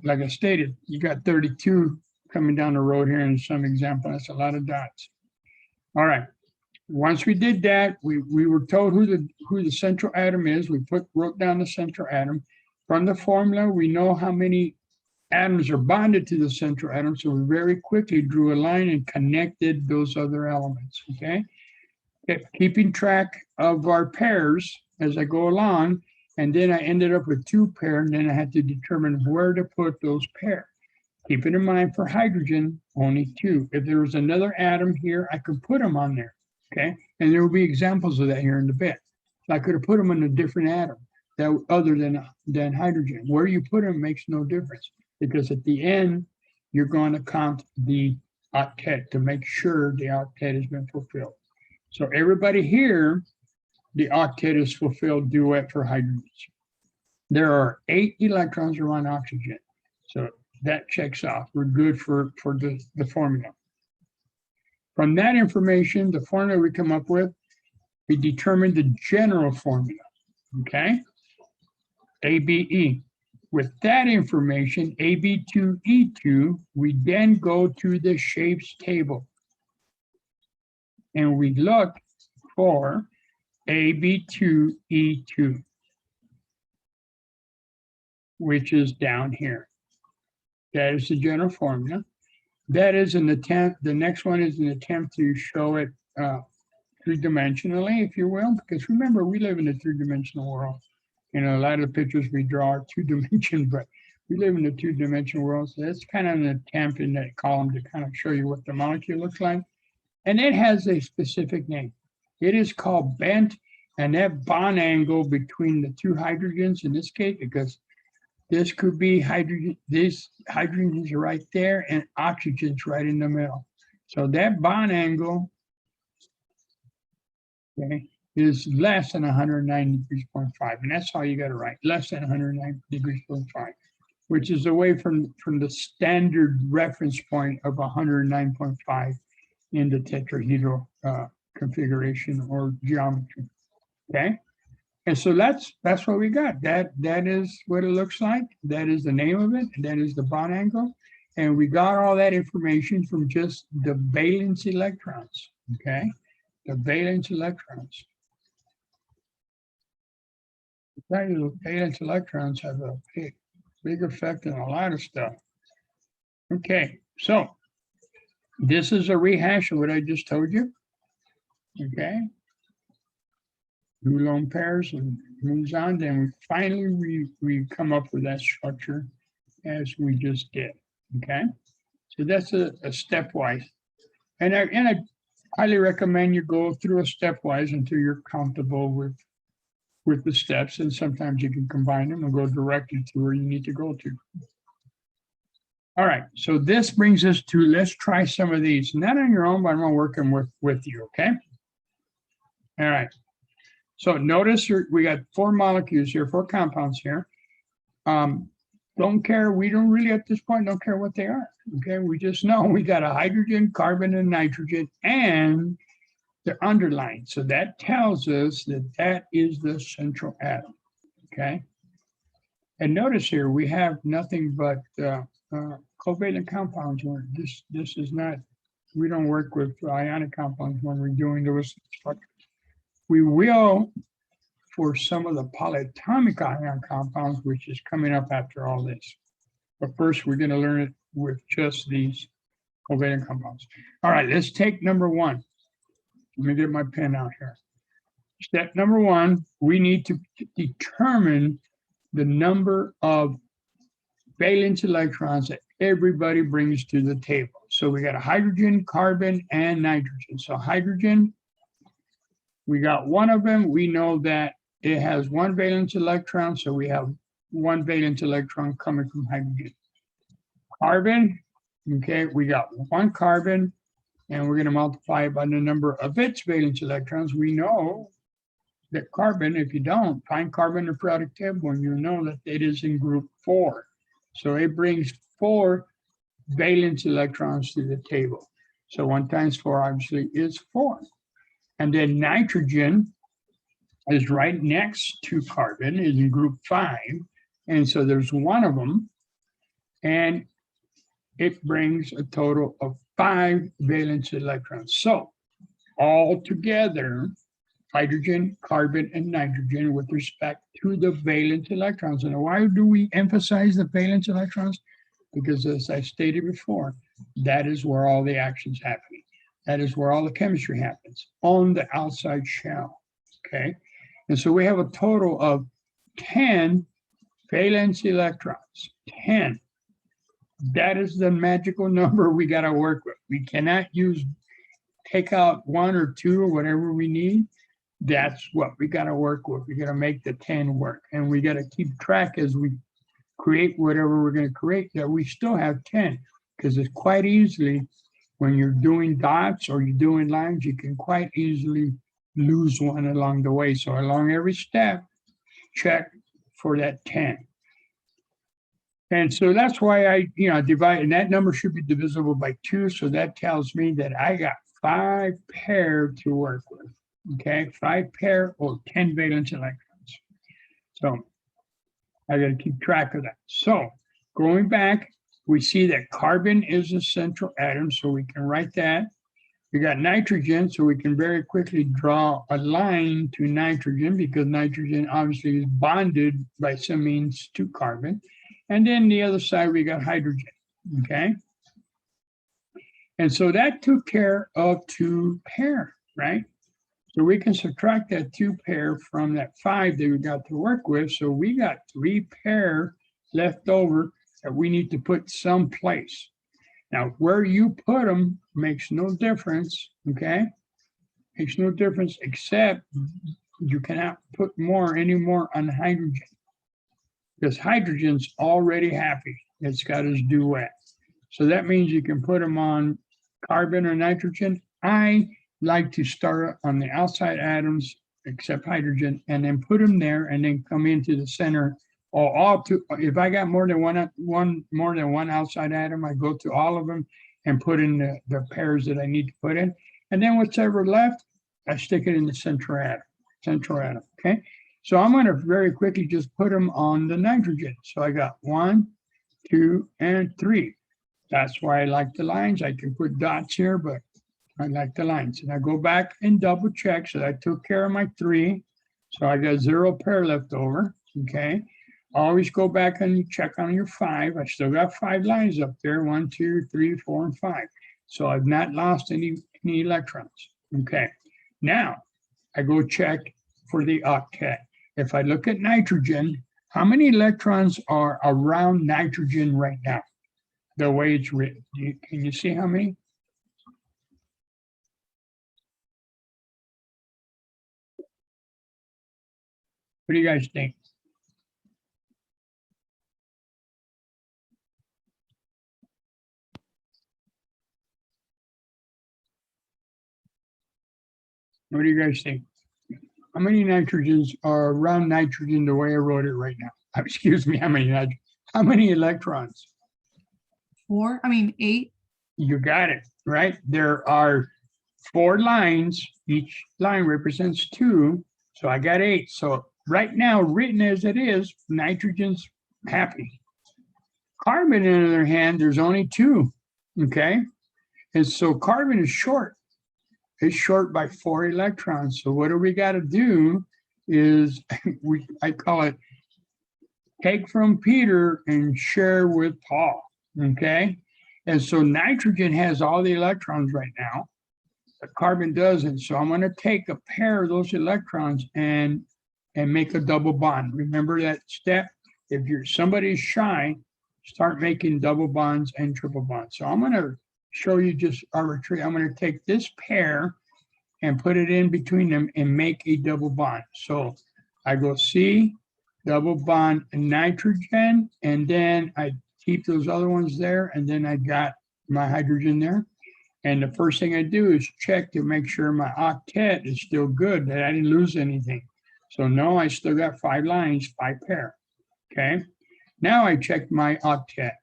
like I stated, you got 32 coming down the road here in some example. That's a lot of dots. All right. Once we did that, we were told who the central atom is. We wrote down the central atom. From the formula, we know how many atoms are bonded to the central atom. So we very quickly drew a line and connected those other elements. Okay. Keeping track of our pairs as I go along. And then I ended up with 2 pairs, and then I had to determine where to put those pairs. Keep it in mind for hydrogen, only 2. If there was another atom here, I could put them on there, okay? And there will be examples of that here in a bit. So I could have put them in a different atom that other than hydrogen. Where you put them makes no difference, because at the end, you're going to count the octet to make sure the octet has been fulfilled. So everybody here, the octet is fulfilled duet for hydrogens. There are 8 electrons around oxygen. So that checks off. We're good for the formula. From that information, the formula we come up with, we determine the general formula, okay? ABE. With that information, AB2E2, we then go to the shapes table. And we look for AB2E2, which is down here. That is the general formula. That is an attempt, the next one is an attempt to show it 3-dimensionally, if you will, because remember, we live in a 3-dimensional world. You know, a lot of the pictures we draw are 2-dimensional, but we live in a 2-dimensional world. So that's kind of an attempt in that column to kind of show you what the molecule looks like. And it has a specific name. It is called bent, and that bond angle between the 2 hydrogens in this case, because this could be hydrogen, this hydrogen is right there and oxygen's right in the middle. So that bond angle, okay, is less than 109 degrees 0.5. And that's how you got to write, less than 109 degrees 0.5, which is away from the standard reference point of 109.5 in the tetrahedral configuration or geometry, okay? And so that's what we got. That is what it looks like. That is the name of it. That is the bond angle. And we got all that information from just the valence electrons, okay? The valence electrons. The valence electrons have a big effect on a lot of stuff. Okay, so this is a rehash of what I just told you, okay? 2 lone pairs and moves on. Then we finally we come up with that structure as we just did. Okay, so that's a stepwise, and I highly recommend you go through a stepwise until you're comfortable with the steps, and sometimes you can combine them and go directly to where you need to go to. All right, so this brings us to, let's try some of these, not on your own, but I'm working with you. Okay. All right. So notice we got 4 molecules here, 4 compounds here. Don't care, we don't really at this point, don't care what they are, okay? We just know we got a hydrogen, carbon, and nitrogen, and they're underlined. So that tells us that that is the central atom, okay? And notice here, we have nothing but covalent compounds. This is not, we don't work with ionic compounds when we're doing those structures. We will for some of the polyatomic ion compounds, which is coming up after all this. But first, we're going to learn it with just these covalent compounds. All right, let's take number 1. Let me get my pen out here. Step number 1, we need to determine the number of valence electrons that everybody brings to the table. So we got a hydrogen, carbon, and nitrogen. So hydrogen, we got 1 of them. We know that it has 1 valence electron, so we have 1 valence electron coming from hydrogen. Carbon, okay, we got 1 carbon and we're going to multiply it by the number of its valence electrons. We know that carbon, if you don't, find carbon in the periodic table, and you know that it is in group 4. So it brings 4 valence electrons to the table. So 1 times 4 obviously is 4. And then nitrogen is right next to carbon, is in group 5. And so there's 1 of them, and it brings a total of 5 valence electrons. So all together, hydrogen, carbon, and nitrogen with respect to the valence electrons. And why do we emphasize the valence electrons? Because as I stated before, that is where all the action's happening. That is where all the chemistry happens, on the outside shell, okay? And so we have a total of 10 valence electrons, 10. That is the magical number we got to work with. We cannot take out 1 or 2 or whatever we need. That's what we got to work with. We got to make the 10 work. And we got to keep track as we create whatever we're going to create, that we still have 10. Because it's quite easily, when you're doing dots or you're doing lines, you can quite easily lose one along the way. So along every step, check for that 10. And so that's why I divide, and that number should be divisible by 2. So that tells me that I got 5 pair to work with. Okay, 5 pair or 10 valence electrons. So I got to keep track of that. So going back, we see that carbon is a central atom, so we can write that. We got nitrogen, so we can very quickly draw a line to nitrogen, because nitrogen obviously is bonded by some means to carbon. And then the other side, we got hydrogen, okay? And so that took care of 2 pair, right? So we can subtract that 2 pair from that 5 that we got to work with. So we got 3 pair left over that we need to put someplace. Now, where you put them makes no difference, okay? Makes no difference, except you cannot put any more on hydrogen, because hydrogen's already happy. It's got its duet. So that means you can put them on carbon or nitrogen. I like to start on the outside atoms, except hydrogen, and then put them there, and then come into the center. Or all two. If I got more than one outside atom, I go to all of them and put in the pairs that I need to put in, and then whatever left, I stick it in the central atom. Okay. So I'm going to very quickly just put them on the nitrogen. So I got 1, 2, and 3. That's why I like the lines. I can put dots here, but I like the lines. And I go back and double check. So I took care of my 3. So I got 0 pair left over. Okay. Always go back and you check on your 5. I still got 5 lines up there. 1, 2, 3, 4, and 5. So I've not lost any electrons. Okay. Now I go check for the octet. If I look at nitrogen, how many electrons are around nitrogen right now? The way it's written. Can you see how many? What do you guys think? What do you guys think? How many nitrogens are around nitrogen the way I wrote it right now? Excuse me, how many electrons? 8. You got it, right? There are 4 lines. Each line represents 2. So I got 8. So right now, written as it is, nitrogen's happy. Carbon, on the other hand, there's only 2, okay? And so carbon is short. It's short by 4 electrons. So what do we got to do is, I call it take from Peter and share with Paul, okay? And so nitrogen has all the electrons right now, but carbon doesn't. So I'm going to take a pair of those electrons and make a double bond. Remember that step? If somebody's shy, start making double bonds and triple bonds. So I'm going to show you just arbitrary. I'm going to take this pair and put it in between them and make a double bond. So I go C, double bond nitrogen, and then I keep those other ones there, and then I got my hydrogen there. And the first thing I do is check to make sure my octet is still good, that I didn't lose anything. So no, I still got 5 lines, 5 pair. Okay. Now I check my octet.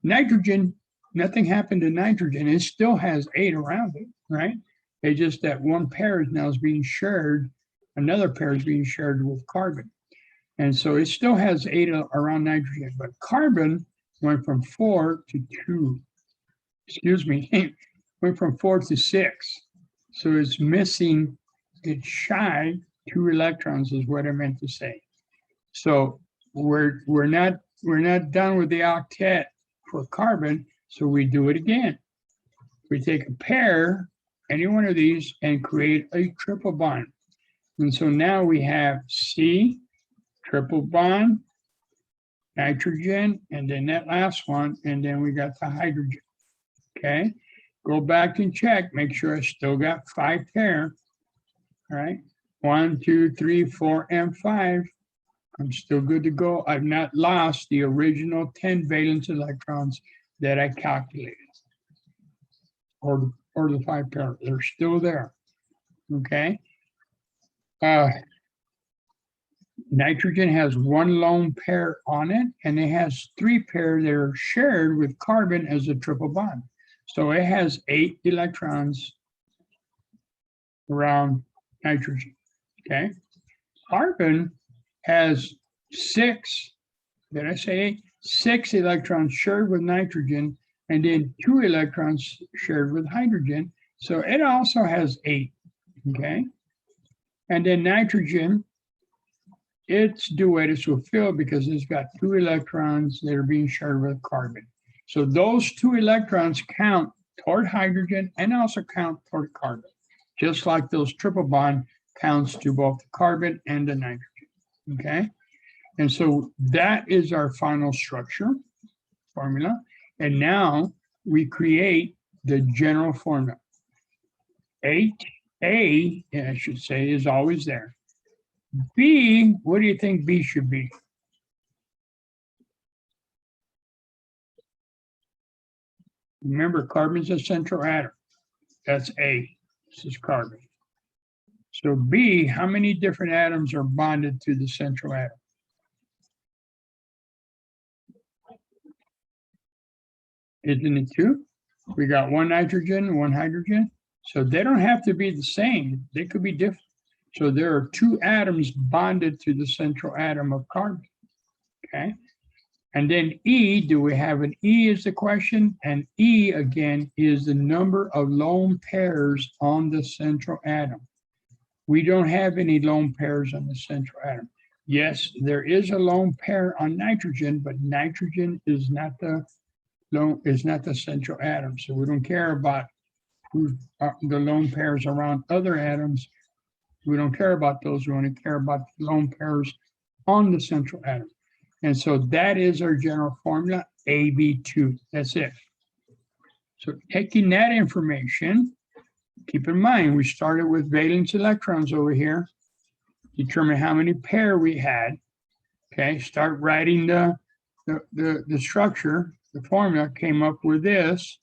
Nitrogen, nothing happened to nitrogen. It still has 8 around it, right? It's just that one pair is now being shared. Another pair is being shared with carbon. And so it still has 8 around nitrogen, but carbon went from 4 to 2. Excuse me, went from 4 to 6. So it's missing, it's shy 2 electrons is what I meant to say. So we're not done with the octet for carbon, so we do it again. We take a pair, any one of these, and create a triple bond. And so now we have C, triple bond, nitrogen, and then that last one, and then we got the hydrogen. Okay, go back and check, make sure I still got 5 pair. All right, 1, 2, 3, 4, and 5. I'm still good to go. I've not lost the original 10 valence electrons that I calculated, or the 5 pair. They're still there. Okay. Nitrogen has 1 lone pair on it, and it has 3 pairs that are shared with carbon as a triple bond. So it has 8 electrons around nitrogen. Okay. Carbon has 6, did I say 8? 6 electrons shared with nitrogen, and then 2 electrons shared with hydrogen. So it also has 8. Okay. And then nitrogen, its duets will fill because it's got 2 electrons that are being shared with carbon. So those 2 electrons count toward hydrogen and also count toward carbon, just like those triple bond counts to both the carbon and the nitrogen. Okay. And so that is our final structure formula. And now we create the general formula. 8A, I should say, is always there. B, what do you think B should be? Remember, carbon's a central atom. That's A. This is carbon. So B, how many different atoms are bonded to the central atom? Isn't it 2? We got 1 nitrogen, 1 hydrogen. So they don't have to be the same. They could be different. So there are 2 atoms bonded to the central atom of carbon. Okay. And then E, do we have an E is the question? And E, again, is the number of lone pairs on the central atom. We don't have any lone pairs on the central atom. Yes, there is a lone pair on nitrogen, but nitrogen is not the central atom. So we don't care about who the lone pairs around other atoms. We don't care about those. We only care about the lone pairs on the central atom. And so that is our general formula, AB2. That's it. So taking that information, keep in mind, we started with valence electrons over here, determine how many pair we had. Okay, start writing the structure, the formula, came up with this,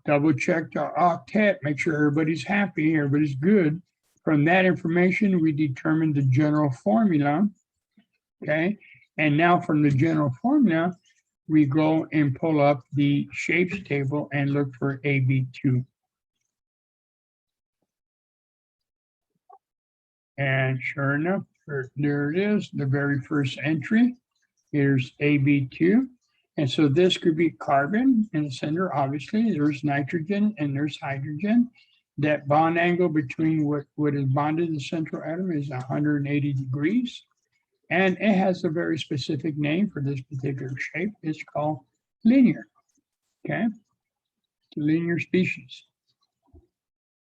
double checked our octet, make sure everybody's happy, everybody's good. From that information, we determined the general formula. Okay, and now from the general formula, we go and pull up the shapes table and look for AB2. And sure enough, there it is, the very first entry. Here's AB2. And so this could be carbon in the center, obviously. There's nitrogen and there's hydrogen. That bond angle between what is bonded in the central atom is 180 degrees. And it has a very specific name for this particular shape. It's called linear. Okay, it's a linear species.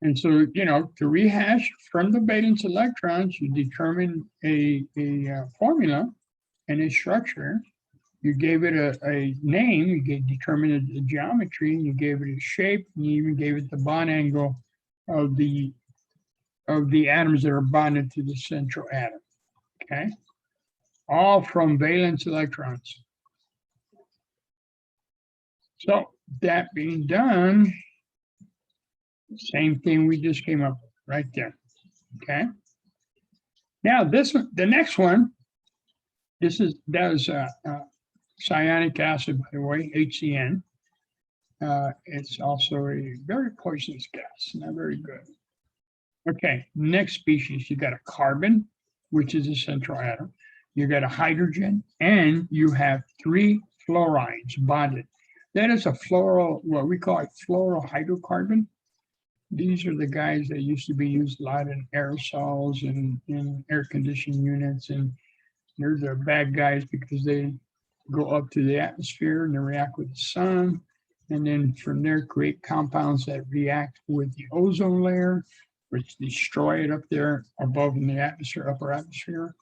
And so, you know, to rehash from the valence electrons, you determine a formula and a structure. You gave it a name, you determined the geometry, and you gave it a shape, and you even gave it the bond angle of the atoms that are bonded to the central atom. Okay, all from valence electrons. So that being done, Same thing we just came up with right there. Okay. Now this one, the next one, that is cyanic acid, by the way, HCN. It's also a very poisonous gas, not very good. Okay, next species, you got a carbon, which is a central atom. You got a hydrogen, and you have 3 fluorides bonded. That is a fluoro, what we call a fluorohydrocarbon. These are the guys that used to be used a lot in aerosols and in air conditioning units, and they're the bad guys because they go up to the atmosphere and they react with the sun, and then from there create compounds that react with the ozone layer, which destroy it up there above in the atmosphere, upper atmosphere.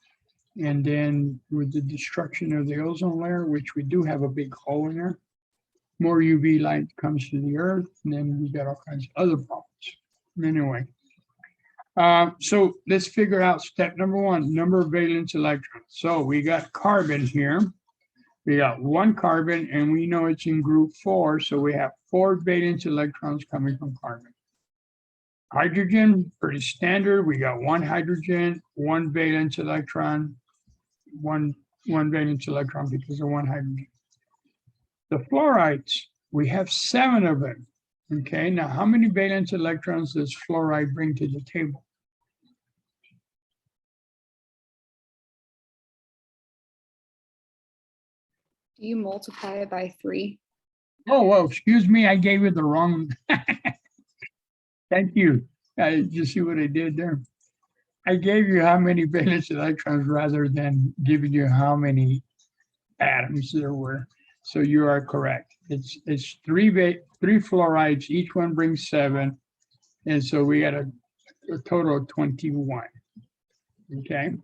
And then with the destruction of the ozone layer, which we do have a big hole in there, more UV light comes to the earth, and then we got all kinds of other problems. Anyway, so let's figure out step number 1, number of valence electrons. So we got carbon here. We got 1 carbon, and we know it's in group 4, so we have 4 valence electrons coming from carbon. Hydrogen, pretty standard. We got 1 hydrogen, 1 valence electron, one valence electron because of 1 hydrogen. The fluorides, we have 7 of them. Okay, now how many valence electrons does fluoride bring to the table? Do you multiply it by 3? Oh, well, excuse me, I gave you the wrong. Thank you. You see what I did there? I gave you how many valence electrons rather than giving you how many atoms there were. So you are correct. It's 3 fluorides, each one brings 7. And so we got a total of 21. Okay.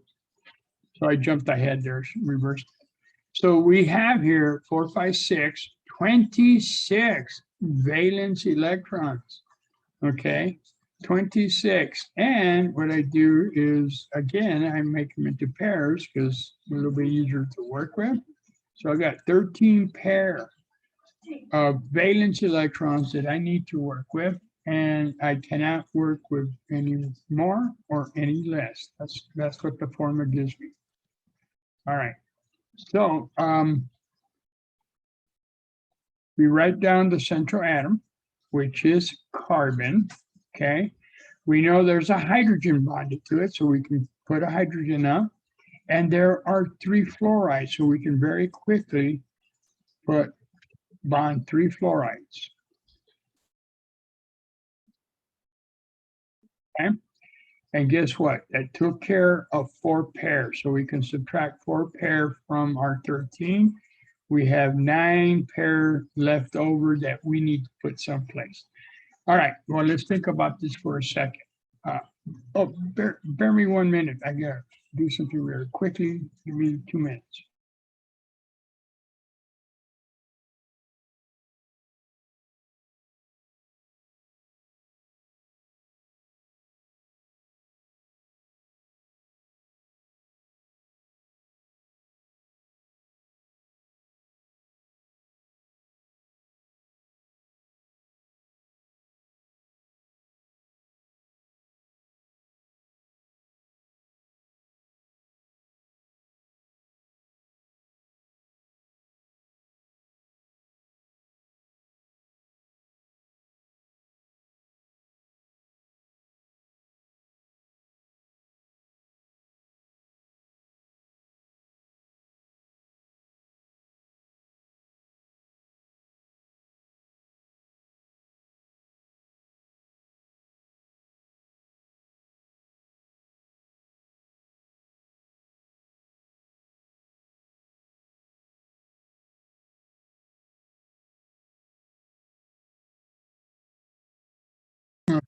So I jumped ahead there, reversed. So we have here 4, 5, 6, 26 valence electrons. Okay. 26. And what I do is, again, I make them into pairs because a little bit easier to work with. So I got 13 pair of valence electrons that I need to work with, and I cannot work with any more or any less. That's what the formula gives me. All right. So we write down the central atom, which is carbon. Okay. We know there's a hydrogen bonded to it, so we can put a hydrogen up. And there are 3 fluorides, so we can very quickly bond 3 fluorides. Okay. And guess what? That took care of 4 pairs. So we can subtract 4 pair from our 13. We have 9 pair left over that we need to put someplace. All right, well, let's think about this for a second. Bear me 1 minute. I gotta do something very quickly. Give me 2 minutes.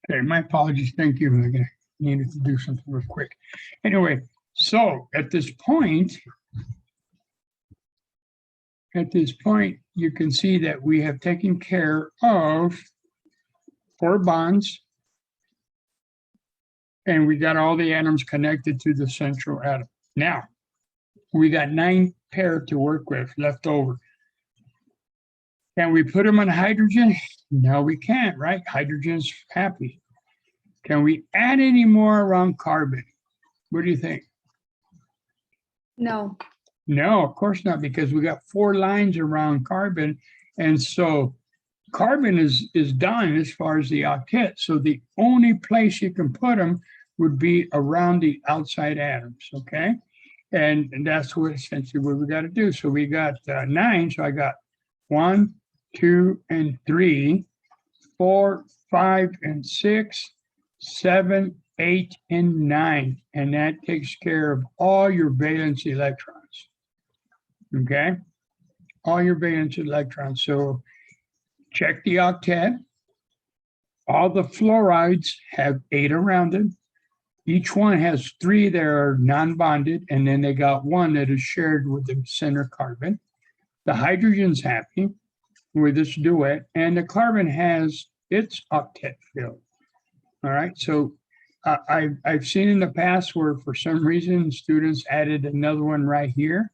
Okay, my apologies. Thank you. I needed to do something real quick. Anyway, so at this point, you can see that we have taken care of 4 bonds, and we got all the atoms connected to the central atom. Now, we got 9 pair to work with left over. Can we put them on hydrogen? No, we can't, right? Hydrogen's happy. Can we add any more around carbon? What do you think? No. No, of course not, because we got 4 lines around carbon. And so carbon is done as far as the octet. So the only place you can put them would be around the outside atoms, okay? And that's what essentially what we got to do. So we got 9. So I got 1, 2, and 3, 4, 5, and 6, 7, 8, and 9. And that takes care of all your valence electrons. Okay? All your valence electrons. So check the octet. All the fluorides have 8 around it. Each one has 3 that are non-bonded, and then they got 1 that is shared with the center carbon. The hydrogen's happy with this duet, and the carbon has its octet filled. All right, so I've seen in the past where for some reason students added another one right here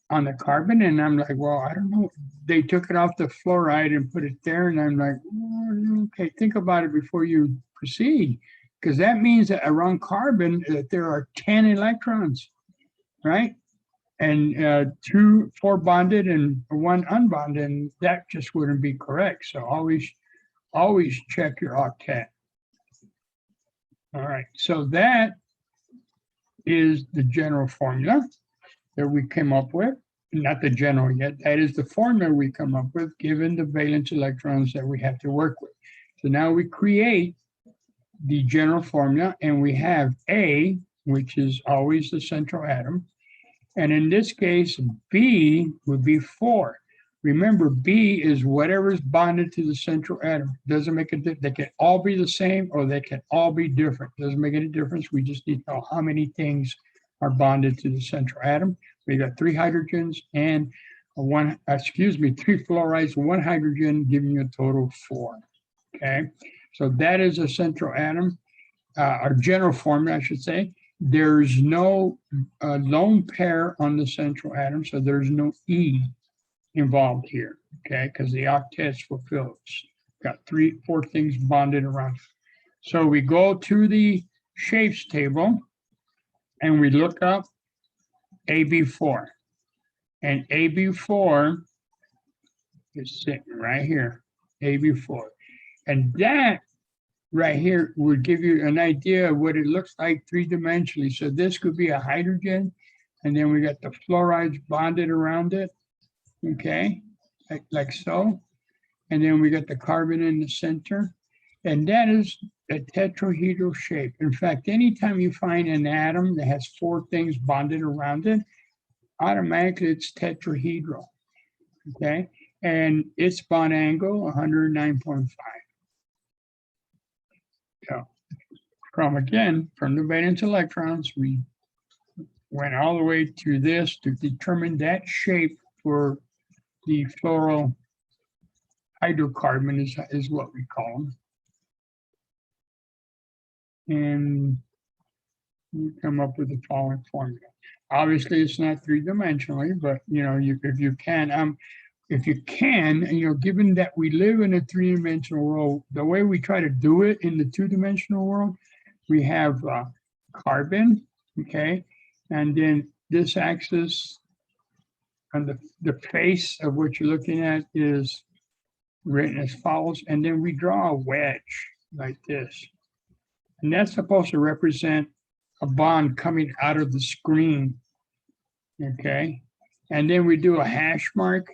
on the carbon, and I'm like, well, I don't know. They took it off the fluoride and put it there, and I'm like, okay, think about it before you proceed, because that means that around carbon that there are 10 electrons, right? And 2 4 bonded and 1 unbonded, and that just wouldn't be correct. So always check your octet. All right, so that is the general formula that we came up with. Not the general yet, that is the formula we come up with given the valence electrons that we have to work with. So now we create the general formula, and we have A, which is always the central atom. And in this case, B would be 4. Remember, B is whatever is bonded to the central atom. Doesn't make a difference. They can all be the same or they can all be different. Doesn't make any difference. We just need to know how many things are bonded to the central atom. We got 3 hydrogens and 3 fluorides, 1 hydrogen, giving you a total of 4. Okay, so that is a central atom, our general formula, I should say. There's no lone pair on the central atom, so there's no E involved here, okay, because the octet's fulfilled. Got 3, 4 things bonded around. So we go to the shapes table and we look up AB4. And AB4 is sitting right here, AB4. And that right here would give you an idea of what it looks like 3-dimensionally. So this could be a hydrogen, and then we got the fluorides bonded around it, okay, like so. And then we got the carbon in the center, and that is a tetrahedral shape. In fact, anytime you find an atom that has 4 things bonded around it, automatically it's tetrahedral, okay? And its bond angle, 109.5. So from the valence electrons, we went all the way to this to determine that shape for the fluoro hydrocarbon is what we call them. And you come up with the following formula. Obviously, it's not 3-dimensionally, but if you can, given that we live in a 3-dimensional world, the way we try to do it in the 2-dimensional world, we have carbon, okay, and then this axis and the face of what you're looking at is written as follows, and then we draw a wedge like this, and that's supposed to represent a bond coming out of the screen, okay, and then we do a hash mark,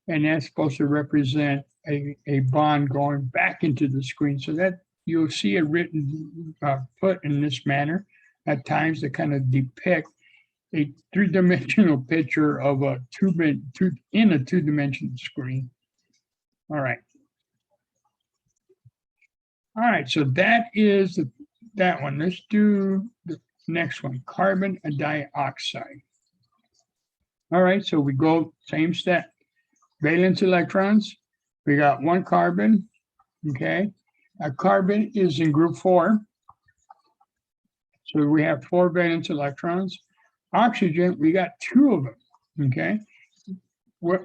and that's supposed to represent a bond going back into the screen, so that you'll see it written, put in this manner at times to kind of depict a 3-dimensional picture of a 2-dimensional screen. All right. All right, so that is that one. Let's do the next one, carbon dioxide. All right, so we go same step. Valence electrons, we got 1 carbon, okay? A carbon is in group 4. So we have 4 valence electrons. Oxygen, we got 2 of them, okay?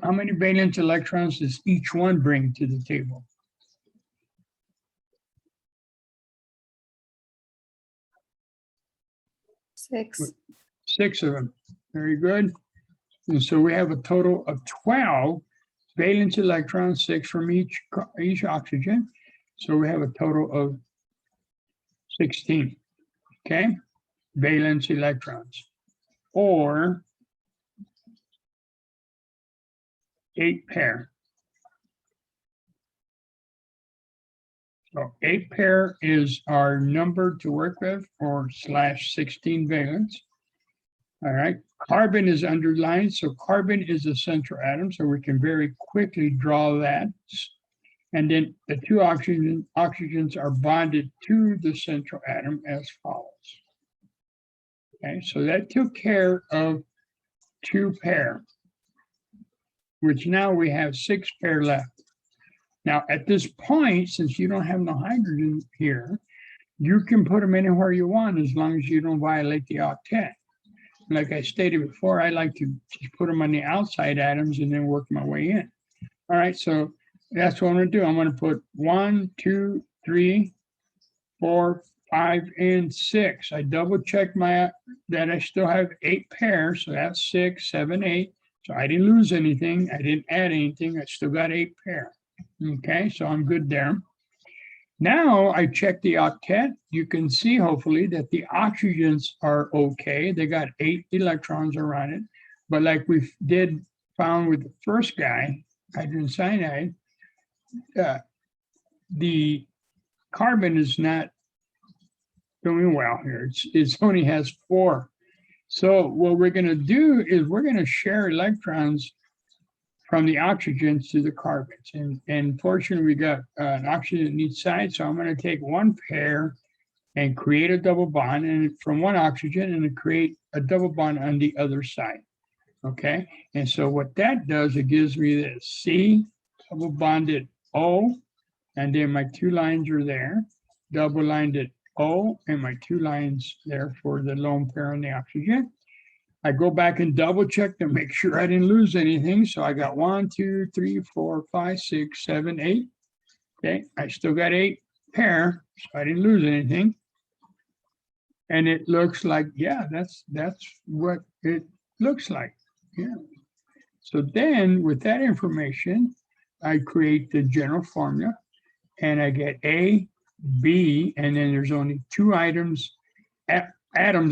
how many valence electrons does each one bring to the table? Six. 6 of them. Very good. And so we have a total of 12 valence electrons, 6 from each oxygen. So we have a total of 16, okay? Valence electrons, or 8 pair. So 8 pair is our number to work with, or /16 valence. All right, carbon is underlined, so carbon is a central atom, so we can very quickly draw that. And then the 2 oxygens are bonded to the central atom as follows. Okay, so that took care of 2 pair, which now we have 6 pair left. Now, at this point, since you don't have no hydrogen here, you can put them anywhere you want as long as you don't violate the octet. Like I stated before, I like to just put them on the outside atoms and then work my way in. All right, so that's what I'm going to do. I'm going to put 1, 2, 3, 4, 5, and 6. I double checked that I still have 8 pairs, so that's 6, 7, 8. So I didn't lose anything. I didn't add anything. I still got 8 pairs. Okay, so I'm good there. Now I check the octet. You can see hopefully that the oxygens are okay. They got 8 electrons around it. But like we found with the first guy, hydrogen cyanide, the carbon is not doing well here. It only has 4. So what we're going to do is we're going to share electrons from the oxygens to the carbons. And fortunately, we got an oxygen on each side. So I'm going to take 1 pair and create a double bond and from 1 oxygen and create a double bond on the other side. Okay. And so what that does, it gives me this C double bonded O, and then my 2 lines are there, double lined at O, and my 2 lines there for the lone pair on the oxygen. I go back and double check to make sure I didn't lose anything. So I got 1, 2, 3, 4, 5, 6, 7, 8. Okay, I still got 8 pair, so I didn't lose anything. And it looks like, yeah, that's what it looks like. Yeah. So then with that information, I create the general formula and I get A, B, and then there's only 2 atoms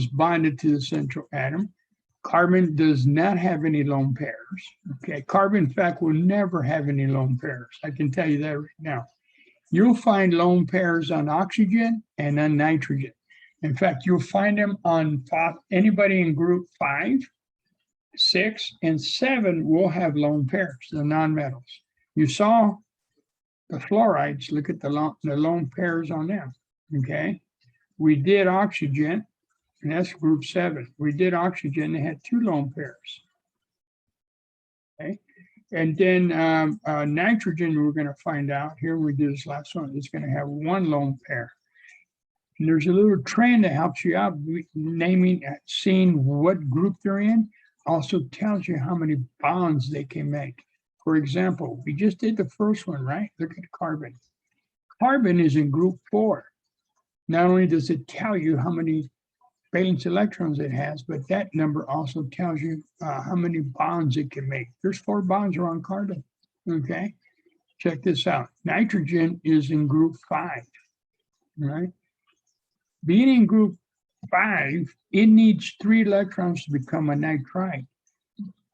bonded to the central atom. Carbon does not have any lone pairs. Okay, carbon, in fact, will never have any lone pairs. I can tell you that right now. You'll find lone pairs on oxygen and on nitrogen. In fact, you'll find them on anybody in group 5, 6, and 7 will have lone pairs, the nonmetals. You saw the fluorides, look at the lone pairs on them, okay? We did oxygen, and that's group 7. We did oxygen, they had 2 lone pairs. Okay, and then nitrogen, we're going to find out here. We did this last one. It's going to have 1 lone pair. And there's a little trend that helps you out, naming, seeing what group they're in. Also tells you how many bonds they can make. For example, we just did the first one, right? Look at carbon. Carbon is in group 4. Not only does it tell you how many valence electrons it has, but that number also tells you how many bonds it can make. There's 4 bonds around carbon, okay? Check this out. Nitrogen is in group 5, right? Being in group 5, it needs 3 electrons to become a nitride.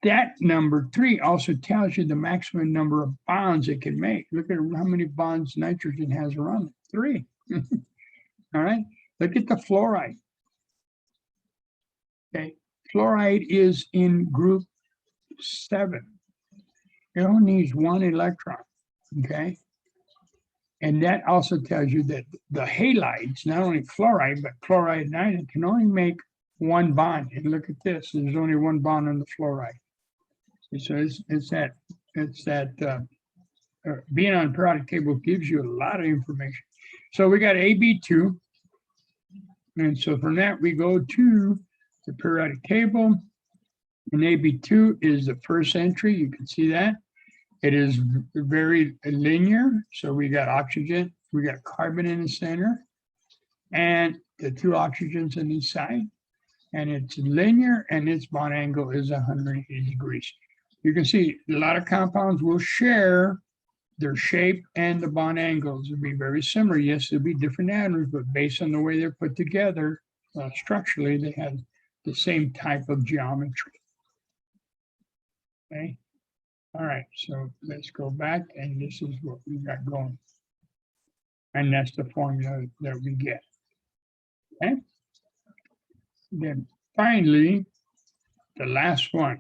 That number 3 also tells you the maximum number of bonds it can make. Look at how many bonds nitrogen has around it, 3. All right, look at the fluoride. Okay, fluoride is in group 7. It only needs 1 electron, okay? And that also tells you that the halides, not only fluoride, but chloride and iodine can only make 1 bond. And look at this, there's only 1 bond on the fluoride. So it's that being on a periodic table gives you a lot of information. So we got AB2. And so from that, we go to the periodic table. And AB2 is the first entry. You can see that. It is very linear. So we got oxygen, we got carbon in the center, and the two oxygens on each side. And it's linear, and its bond angle is 180 degrees. You can see a lot of compounds will share their shape and the bond angles will be very similar. Yes, there'll be different atoms, but based on the way they're put together, structurally, they have the same type of geometry. Okay. All right, so let's go back, and this is what we got going. And that's the formula that we get. Okay. Then finally, the last one.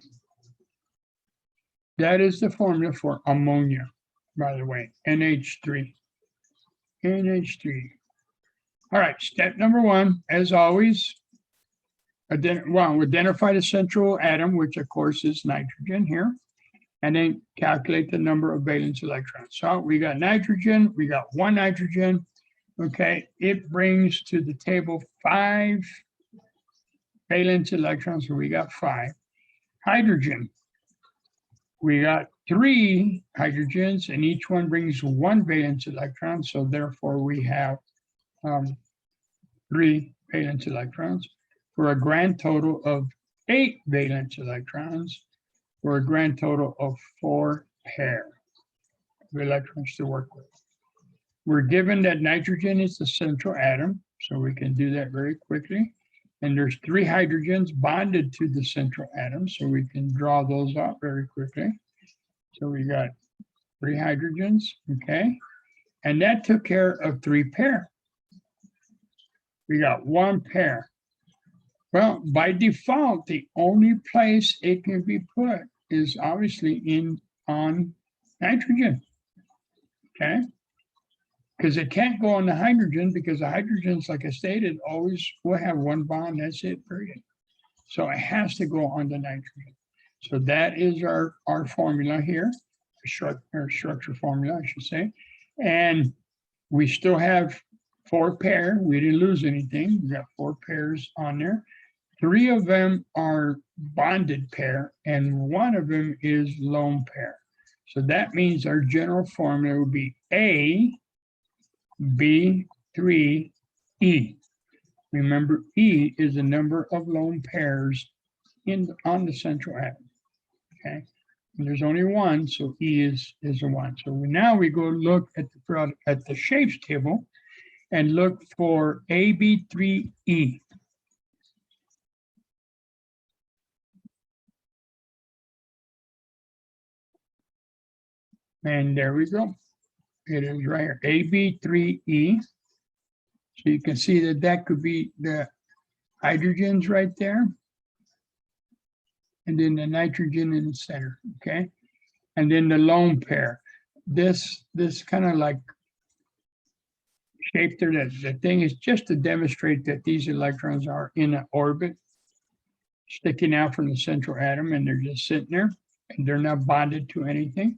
That is the formula for ammonia, by the way, NH3. NH3. All right, step number one, as always, identify the central atom, which of course is nitrogen here, and then calculate the number of valence electrons. So we got nitrogen, we got one nitrogen. Okay, it brings to the table 5 valence electrons, so we got 5. Hydrogen, we got 3 hydrogens, and each one brings 1 valence electron, so therefore we have 3 valence electrons for a grand total of 8 valence electrons for a grand total of 4 pair of electrons to work with. We're given that nitrogen is the central atom, so we can do that very quickly. And there's 3 hydrogens bonded to the central atom, so we can draw those out very quickly. So we got 3 hydrogens, okay? And that took care of 3 pair. We got 1 pair. Well, by default, the only place it can be put is obviously on nitrogen, okay? Because it can't go on the hydrogen, because the hydrogens, like I stated, always will have 1 bond, that's it, period. So it has to go on the nitrogen. So that is our formula here, our structure formula, I should say. And we still have 4 pair. We didn't lose anything. We got 4 pairs on there. 3 of them are bonded pair, and 1 of them is lone pair. So that means our general formula would be A, B, 3, E. Remember, E is the number of lone pairs on the central atom. Okay, and there's only 1, so E is a 1. So now we go look at the shapes table and look for AB3E. And there we go. It is right here, AB3E. So you can see that could be the hydrogens right there. And then the nitrogen in the center, okay? And then the lone pair. This kind of like shape there, the thing is just to demonstrate that these electrons are in an orbit, sticking out from the central atom, and they're just sitting there, and they're not bonded to anything.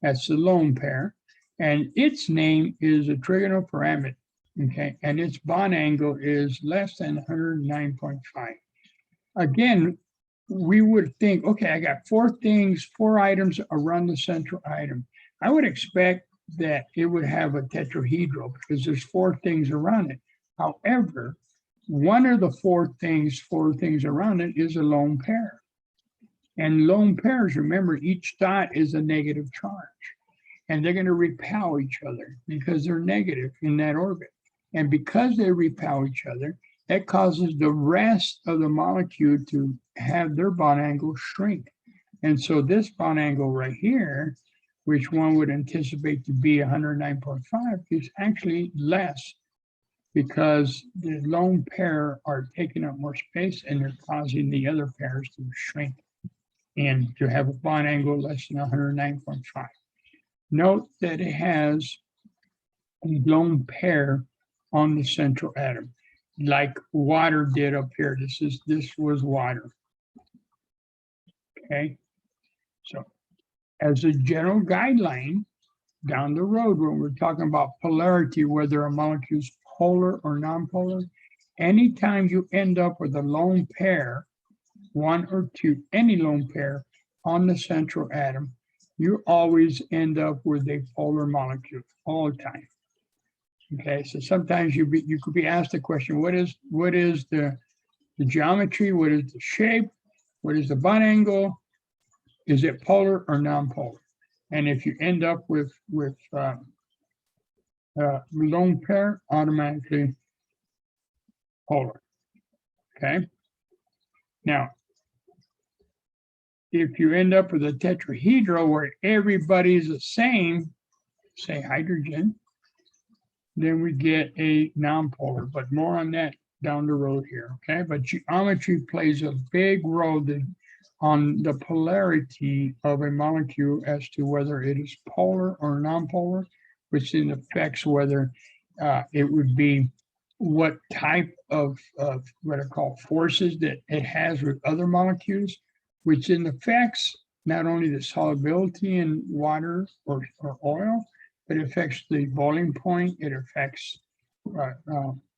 That's the lone pair. And its name is a trigonal pyramid, okay? And its bond angle is less than 109.5. Again, we would think, okay, I got 4 items around the central atom. I would expect that it would have a tetrahedral because there's 4 things around it. However, one of the 4 things around it is a lone pair. And lone pairs, remember, each dot is a negative charge. And they're going to repel each other because they're negative in that orbit. And because they repel each other, that causes the rest of the molecule to have their bond angle shrink. And so this bond angle right here, which one would anticipate to be 109.5, is actually less because the lone pair are taking up more space and they're causing the other pairs to shrink and to have a bond angle less than 109.5. Note that it has a lone pair on the central atom, like water did up here. This was water. Okay, so as a general guideline, down the road when we're talking about polarity, whether a molecule is polar or nonpolar, anytime you end up with a lone pair one or two, any lone pair on the central atom, you always end up with a polar molecule all the time. Okay, so sometimes you could be asked the question, what is the geometry? What is the shape? What is the bond angle? Is it polar or non-polar? And if you end up with lone pair, automatically polar. Okay. Now, if you end up with a tetrahedral where everybody's the same, say hydrogen, then we get a nonpolar, but more on that down the road here, okay? But geometry plays a big role on the polarity of a molecule as to whether it is polar or nonpolar, which then affects whether it would be what type of what are called forces that it has with other molecules, which then affects not only the solubility in water or oil, but it affects the boiling point, it affects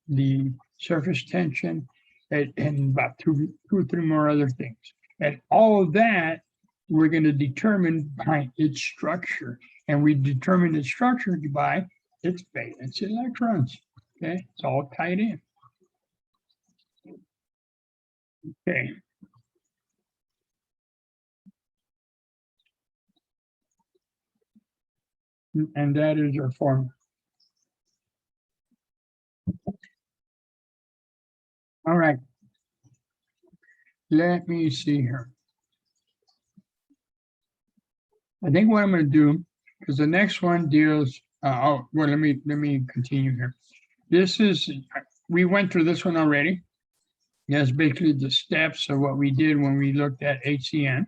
the surface tension, and about two or three more other things. And all of that, we're going to determine by its structure. And we determine its structure by its valence electrons. Okay, it's all tied in. Okay. And that is our formula. All right. Let me see here. I think what I'm going to do, because the next one deals, well, let me continue here. This is, we went through this one already. That's basically the steps of what we did when we looked at HCN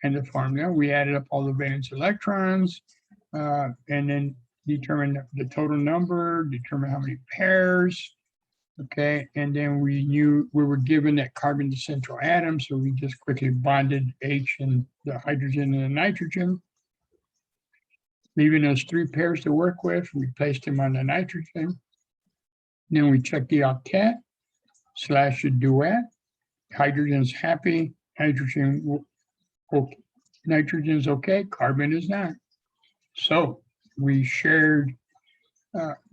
and the formula. We added up all the valence electrons, and then determine the total number, determine how many pairs, okay, and then we knew we were given that carbon to central atom, so we just quickly bonded H and the hydrogen and the nitrogen, leaving us 3 pairs to work with. We placed them on the nitrogen. Then we checked the octet / a duet. Hydrogen's happy, nitrogen okay. Nitrogen's okay, carbon is not. So we shared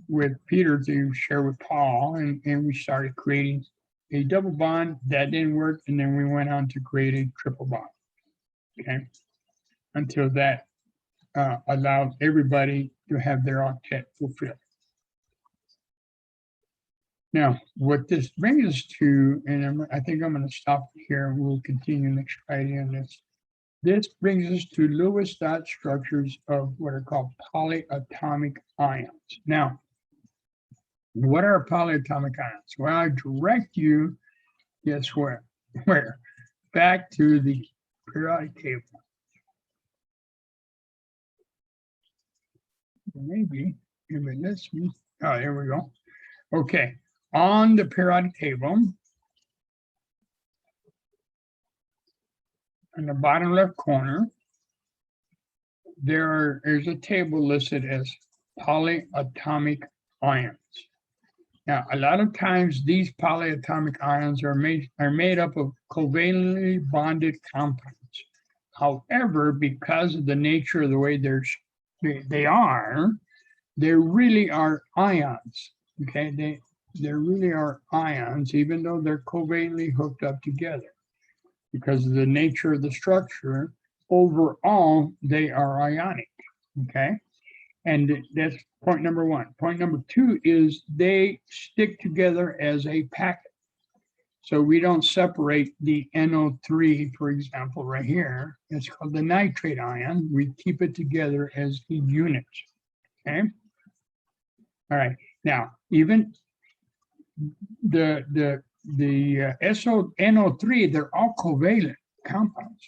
with Peter to share with Paul, and we started creating a double bond. That didn't work, and then we went on to create a triple bond, okay, until that allowed everybody to have their octet fulfilled. Now, what this brings us to, and I think I'm going to stop here, and we'll continue next Friday on this. This brings us to Lewis dot structures of what are called polyatomic ions. Now, what are polyatomic ions? Well, I direct you, guess where? Where? Back to the periodic table. Maybe, if it lets me, oh, there we go. Okay, on the periodic table, in the bottom left corner, there's a table listed as polyatomic ions. Now, a lot of times these polyatomic ions are made up of covalently bonded compounds. However, because of the nature of the way they really are ions. Okay, they really are ions, even though they're covalently hooked up together. Because of the nature of the structure, overall, they are ionic, okay? And that's point number 1. Point number 2 is they stick together as a packet. So we don't separate the NO3, for example, right here. It's called the nitrate ion. We keep it together as a unit, okay? All right, now, even the NO3, they're all covalent compounds.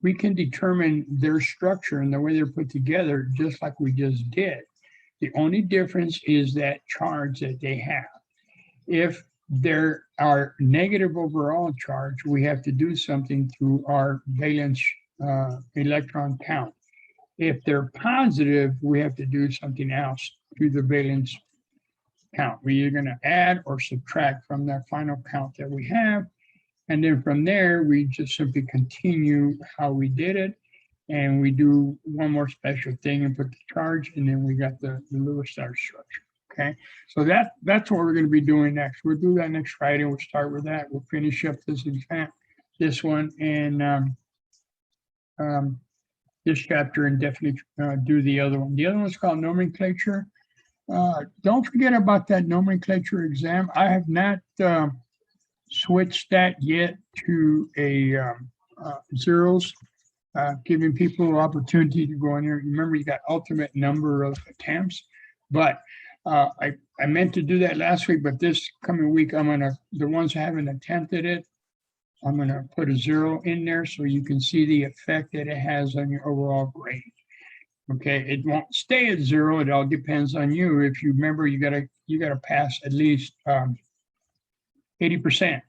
We can determine their structure and the way they're put together just like we just did. The only difference is that charge that they have. If there are negative overall charge, we have to do something to our valence electron count. If they're positive, we have to do something else to the valence count. We're going to add or subtract from that final count that we have, And then from there, we just simply continue how we did it. And we do one more special thing and put the charge, and then we got the Lewis star structure. Okay, so that's what we're going to be doing next. We'll do that next Friday. We'll start with that. We'll finish up this exam, this one, and this chapter, and definitely do the other one. The other one's called nomenclature. Don't forget about that nomenclature exam. I have not switched that yet to a zeros, giving people opportunity to go in there. Remember, you got ultimate number of attempts, but I meant to do that last week, but this coming week, the ones who haven't attempted it, I'm gonna put a 0 in there so you can see the effect that it has on your overall grade. Okay, it won't stay at 0. It all depends on you. If you remember, you gotta pass at least 80%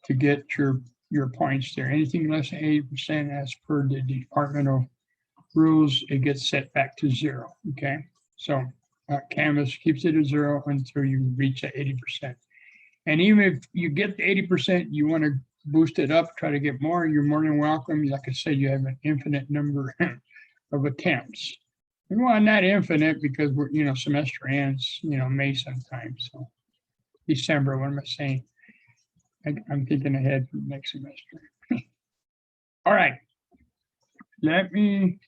to get your points there. Anything less than 80%, as per the departmental rules, it gets set back to 0. Okay, so Canvas keeps it at 0 until you reach that 80%. And even if you get the 80%, you want to boost it up, try to get more, you're more than welcome. Like I said, you have an infinite number of attempts. Well, not infinite, because we're, semester ends, May sometime. So December, what am I saying? I'm thinking ahead for next semester. All right. Let me